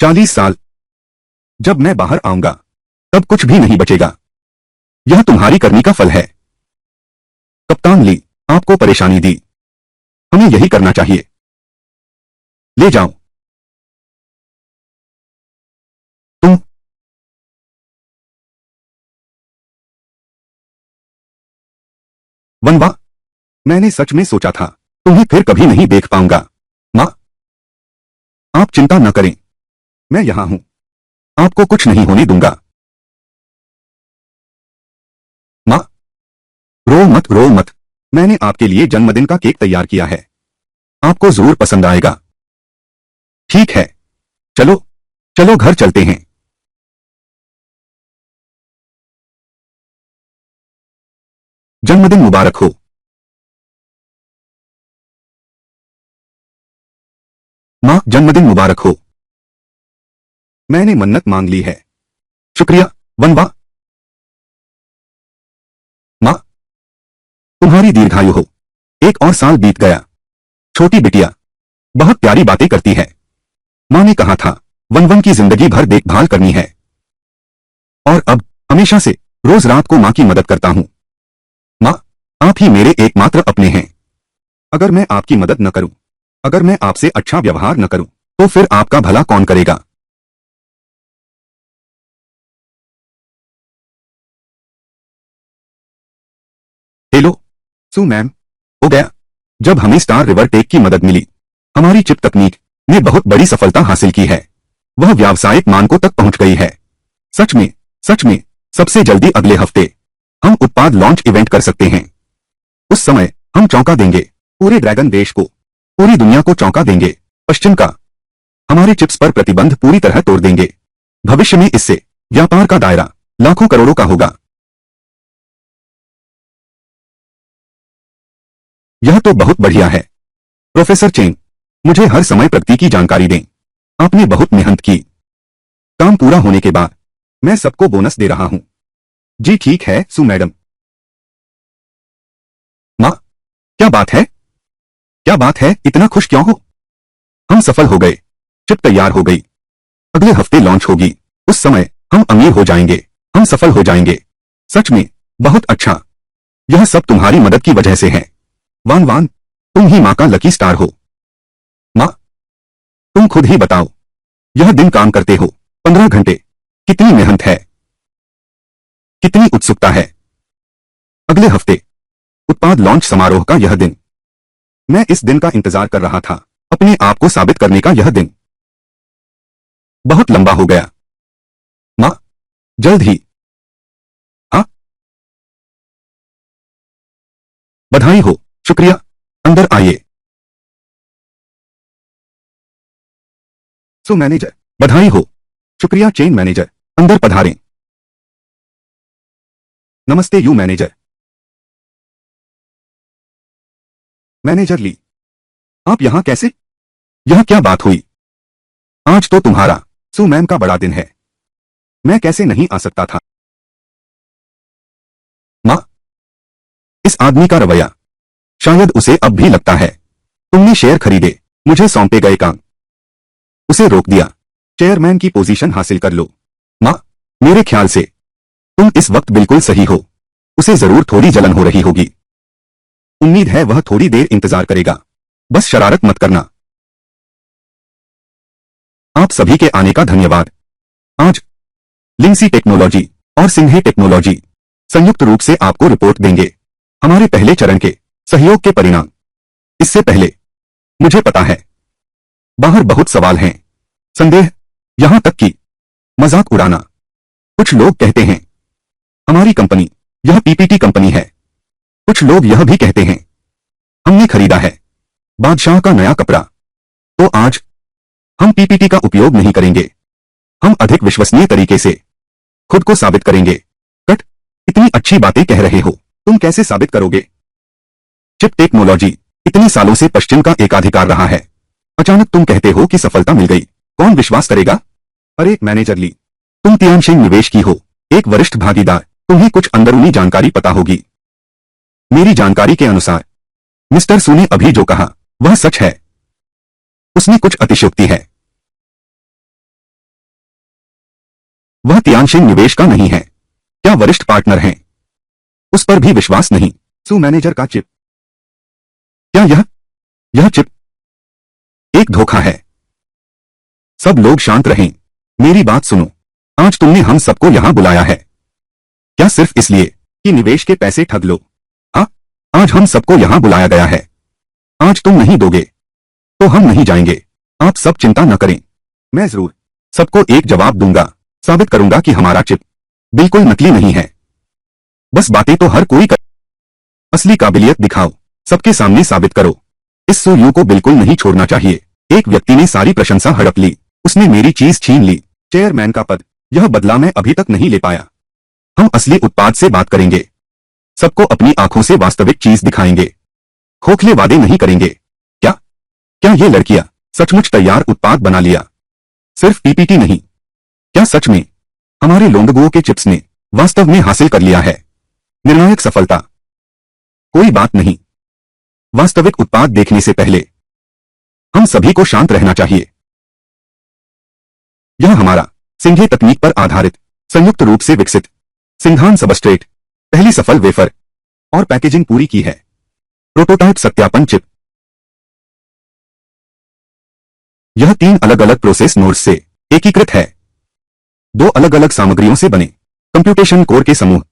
40 साल? जब मैं बाहर आऊंगा तब कुछ भी नहीं बचेगा। यह तुम्हारी करनी का फल है। कप्तान ली, आपको परेशानी दी, हमें यही करना चाहिए। ले जाओ। तुम वनवा, मैंने सच में सोचा था तुम्हें फिर कभी नहीं देख पाऊंगा। मां, आप चिंता न करें, मैं यहां हूं, आपको कुछ नहीं होने दूंगा। मां, रो मत रो मत, मैंने आपके लिए जन्मदिन का केक तैयार किया है, आपको जरूर पसंद आएगा। ठीक है, चलो चलो घर चलते हैं। जन्मदिन मुबारक हो। मां, जन्मदिन मुबारक हो। मैंने मन्नत मांग ली है। शुक्रिया वनवा। मां, तुम्हारी दीर्घायु हो। एक और साल बीत गया। छोटी बिटिया बहुत प्यारी बातें करती है। मां ने कहा था वन की जिंदगी भर देखभाल करनी है। और अब हमेशा से रोज रात को मां की मदद करता हूं। मां, आप ही मेरे एकमात्र अपने हैं। अगर मैं आपकी मदद न करूं, अगर मैं आपसे अच्छा व्यवहार न करूं, तो फिर आपका भला कौन करेगा? हेलो सू मैम, हो गया। जब हमें स्टार रिवर टेक की मदद मिली, हमारी चिप तकनीक ने बहुत बड़ी सफलता हासिल की है। वह व्यावसायिक मानकों तक पहुंच गई है। सच में सबसे जल्दी अगले हफ्ते हम उत्पाद लॉन्च इवेंट कर सकते हैं। उस समय हम चौंका देंगे पूरे ड्रैगन देश को, पूरी दुनिया को चौंका देंगे। पश्चिम का हमारे चिप्स पर प्रतिबंध पूरी तरह तोड़ देंगे। भविष्य में इससे व्यापार का दायरा लाखों करोड़ों का होगा। यह तो बहुत बढ़िया है प्रोफेसर चेंग, मुझे हर समय प्रगति की जानकारी दें। आपने बहुत मेहनत की। काम पूरा होने के बाद मैं सबको बोनस दे रहा हूं। जी ठीक है सु मैडम। माँ, क्या बात है? क्या बात है, इतना खुश क्यों हो? हम सफल हो गए, चिप तैयार हो गई, अगले हफ्ते लॉन्च होगी। उस समय हम अमीर हो जाएंगे, हम सफल हो जाएंगे। सच में बहुत अच्छा। यह सब तुम्हारी मदद की वजह से है। वान वान, तुम ही माँ का लकी स्टार हो। माँ, तुम खुद ही बताओ, यह दिन काम करते हो 15 घंटे, कितनी मेहनत है, कितनी उत्सुकता है। अगले हफ्ते उत्पाद लॉन्च समारोह का यह दिन, मैं इस दिन का इंतजार कर रहा था। अपने आप को साबित करने का यह दिन बहुत लंबा हो गया। माँ, जल्द ही। हाँ, बधाई हो, शुक्रिया, अंदर आइए। सो मैनेजर, बधाई हो, शुक्रिया चेन मैनेजर, अंदर पधारें। नमस्ते यू मैनेजर। मैनेजर ली, आप यहां कैसे? यह क्या बात हुई? आज तो तुम्हारा सु मैम का बड़ा दिन है, मैं कैसे नहीं आ सकता था? माँ, इस आदमी का रवैया, शायद उसे अब भी लगता है तुमने शेयर खरीदे, मुझे सौंपे गए काम, उसे रोक दिया। चेयरमैन की पोजीशन हासिल कर लो। माँ, मेरे ख्याल से तुम इस वक्त बिल्कुल सही हो। उसे जरूर थोड़ी जलन हो रही होगी। उम्मीद है वह थोड़ी देर इंतजार करेगा। बस शरारत मत करना। आप सभी के आने का धन्यवाद। आज लिंसी टेक्नोलॉजी और सिन्हे टेक्नोलॉजी संयुक्त रूप से आपको रिपोर्ट देंगे हमारे पहले चरण के सहयोग के परिणाम। इससे पहले मुझे पता है बाहर बहुत सवाल हैं, संदेह, यहां तक कि मजाक उड़ाना। कुछ लोग कहते हैं हमारी कंपनी यह पीपीटी कंपनी है। कुछ लोग यह भी कहते हैं हमने खरीदा है बादशाह का नया कपड़ा। तो आज हम पीपीटी का उपयोग नहीं करेंगे। हम अधिक विश्वसनीय तरीके से खुद को साबित करेंगे। कट, इतनी अच्छी बातें कह रहे हो, तुम कैसे साबित करोगे? चिप टेक्नोलॉजी इतने सालों से पश्चिम का एकाधिकार रहा है, अचानक तुम कहते हो कि सफलता मिल गई, कौन विश्वास करेगा? अरे मैनेजर ली, तुम तियानशिंग निवेश की हो, एक वरिष्ठ भागीदार, तुम्हें कुछ अंदरूनी जानकारी पता होगी। मेरी जानकारी के अनुसार मिस्टर सू ने अभी जो कहा वह सच है, उसमें कुछ अतिशयोक्ति है। वह तियानशिंग निवेश का नहीं है। क्या वरिष्ठ पार्टनर हैं? उस पर भी विश्वास नहीं। सू मैनेजर का चिप, क्या यह चिप एक धोखा है? सब लोग शांत रहें, मेरी बात सुनो। आज तुमने हम सबको यहां बुलाया है, क्या सिर्फ इसलिए कि निवेश के पैसे ठग लो? हाँ, आज हम सबको यहां बुलाया गया है। आज तुम नहीं दोगे तो हम नहीं जाएंगे। आप सब चिंता न करें, मैं जरूर सबको एक जवाब दूंगा, साबित करूंगा कि हमारा चिप बिल्कुल नकली नहीं है। बस बातें तो हर कोई कर, असली काबिलियत दिखाओ, सबके सामने साबित करो। इस सू यू को बिल्कुल नहीं छोड़ना चाहिए। एक व्यक्ति ने सारी प्रशंसा हड़प ली, उसने मेरी चीज छीन ली, चेयरमैन का पद, यह बदला मैं अभी तक नहीं ले पाया। हम असली उत्पाद से बात करेंगे, सबको अपनी आंखों से वास्तविक चीज दिखाएंगे, खोखले वादे नहीं करेंगे। क्या क्या ये लड़कियां सचमुच तैयार उत्पाद बना लिया? सिर्फ पीपीटी नहीं, क्या सच में हमारे लोंडगुओं के चिप्स ने वास्तव में हासिल कर लिया है निर्णायक सफलता? कोई बात नहीं, वास्तविक उत्पाद देखने से पहले हम सभी को शांत रहना चाहिए। यह हमारा सिंघे तकनीक पर आधारित संयुक्त रूप से विकसित सिंघान सबस्ट्रेट पहली सफल वेफर और पैकेजिंग पूरी की है। प्रोटोटाइप सत्यापन चिप, यह 3 अलग अलग प्रोसेस नोड्स से एकीकृत है, 2 अलग अलग सामग्रियों से बने कंप्यूटेशन कोर के समूह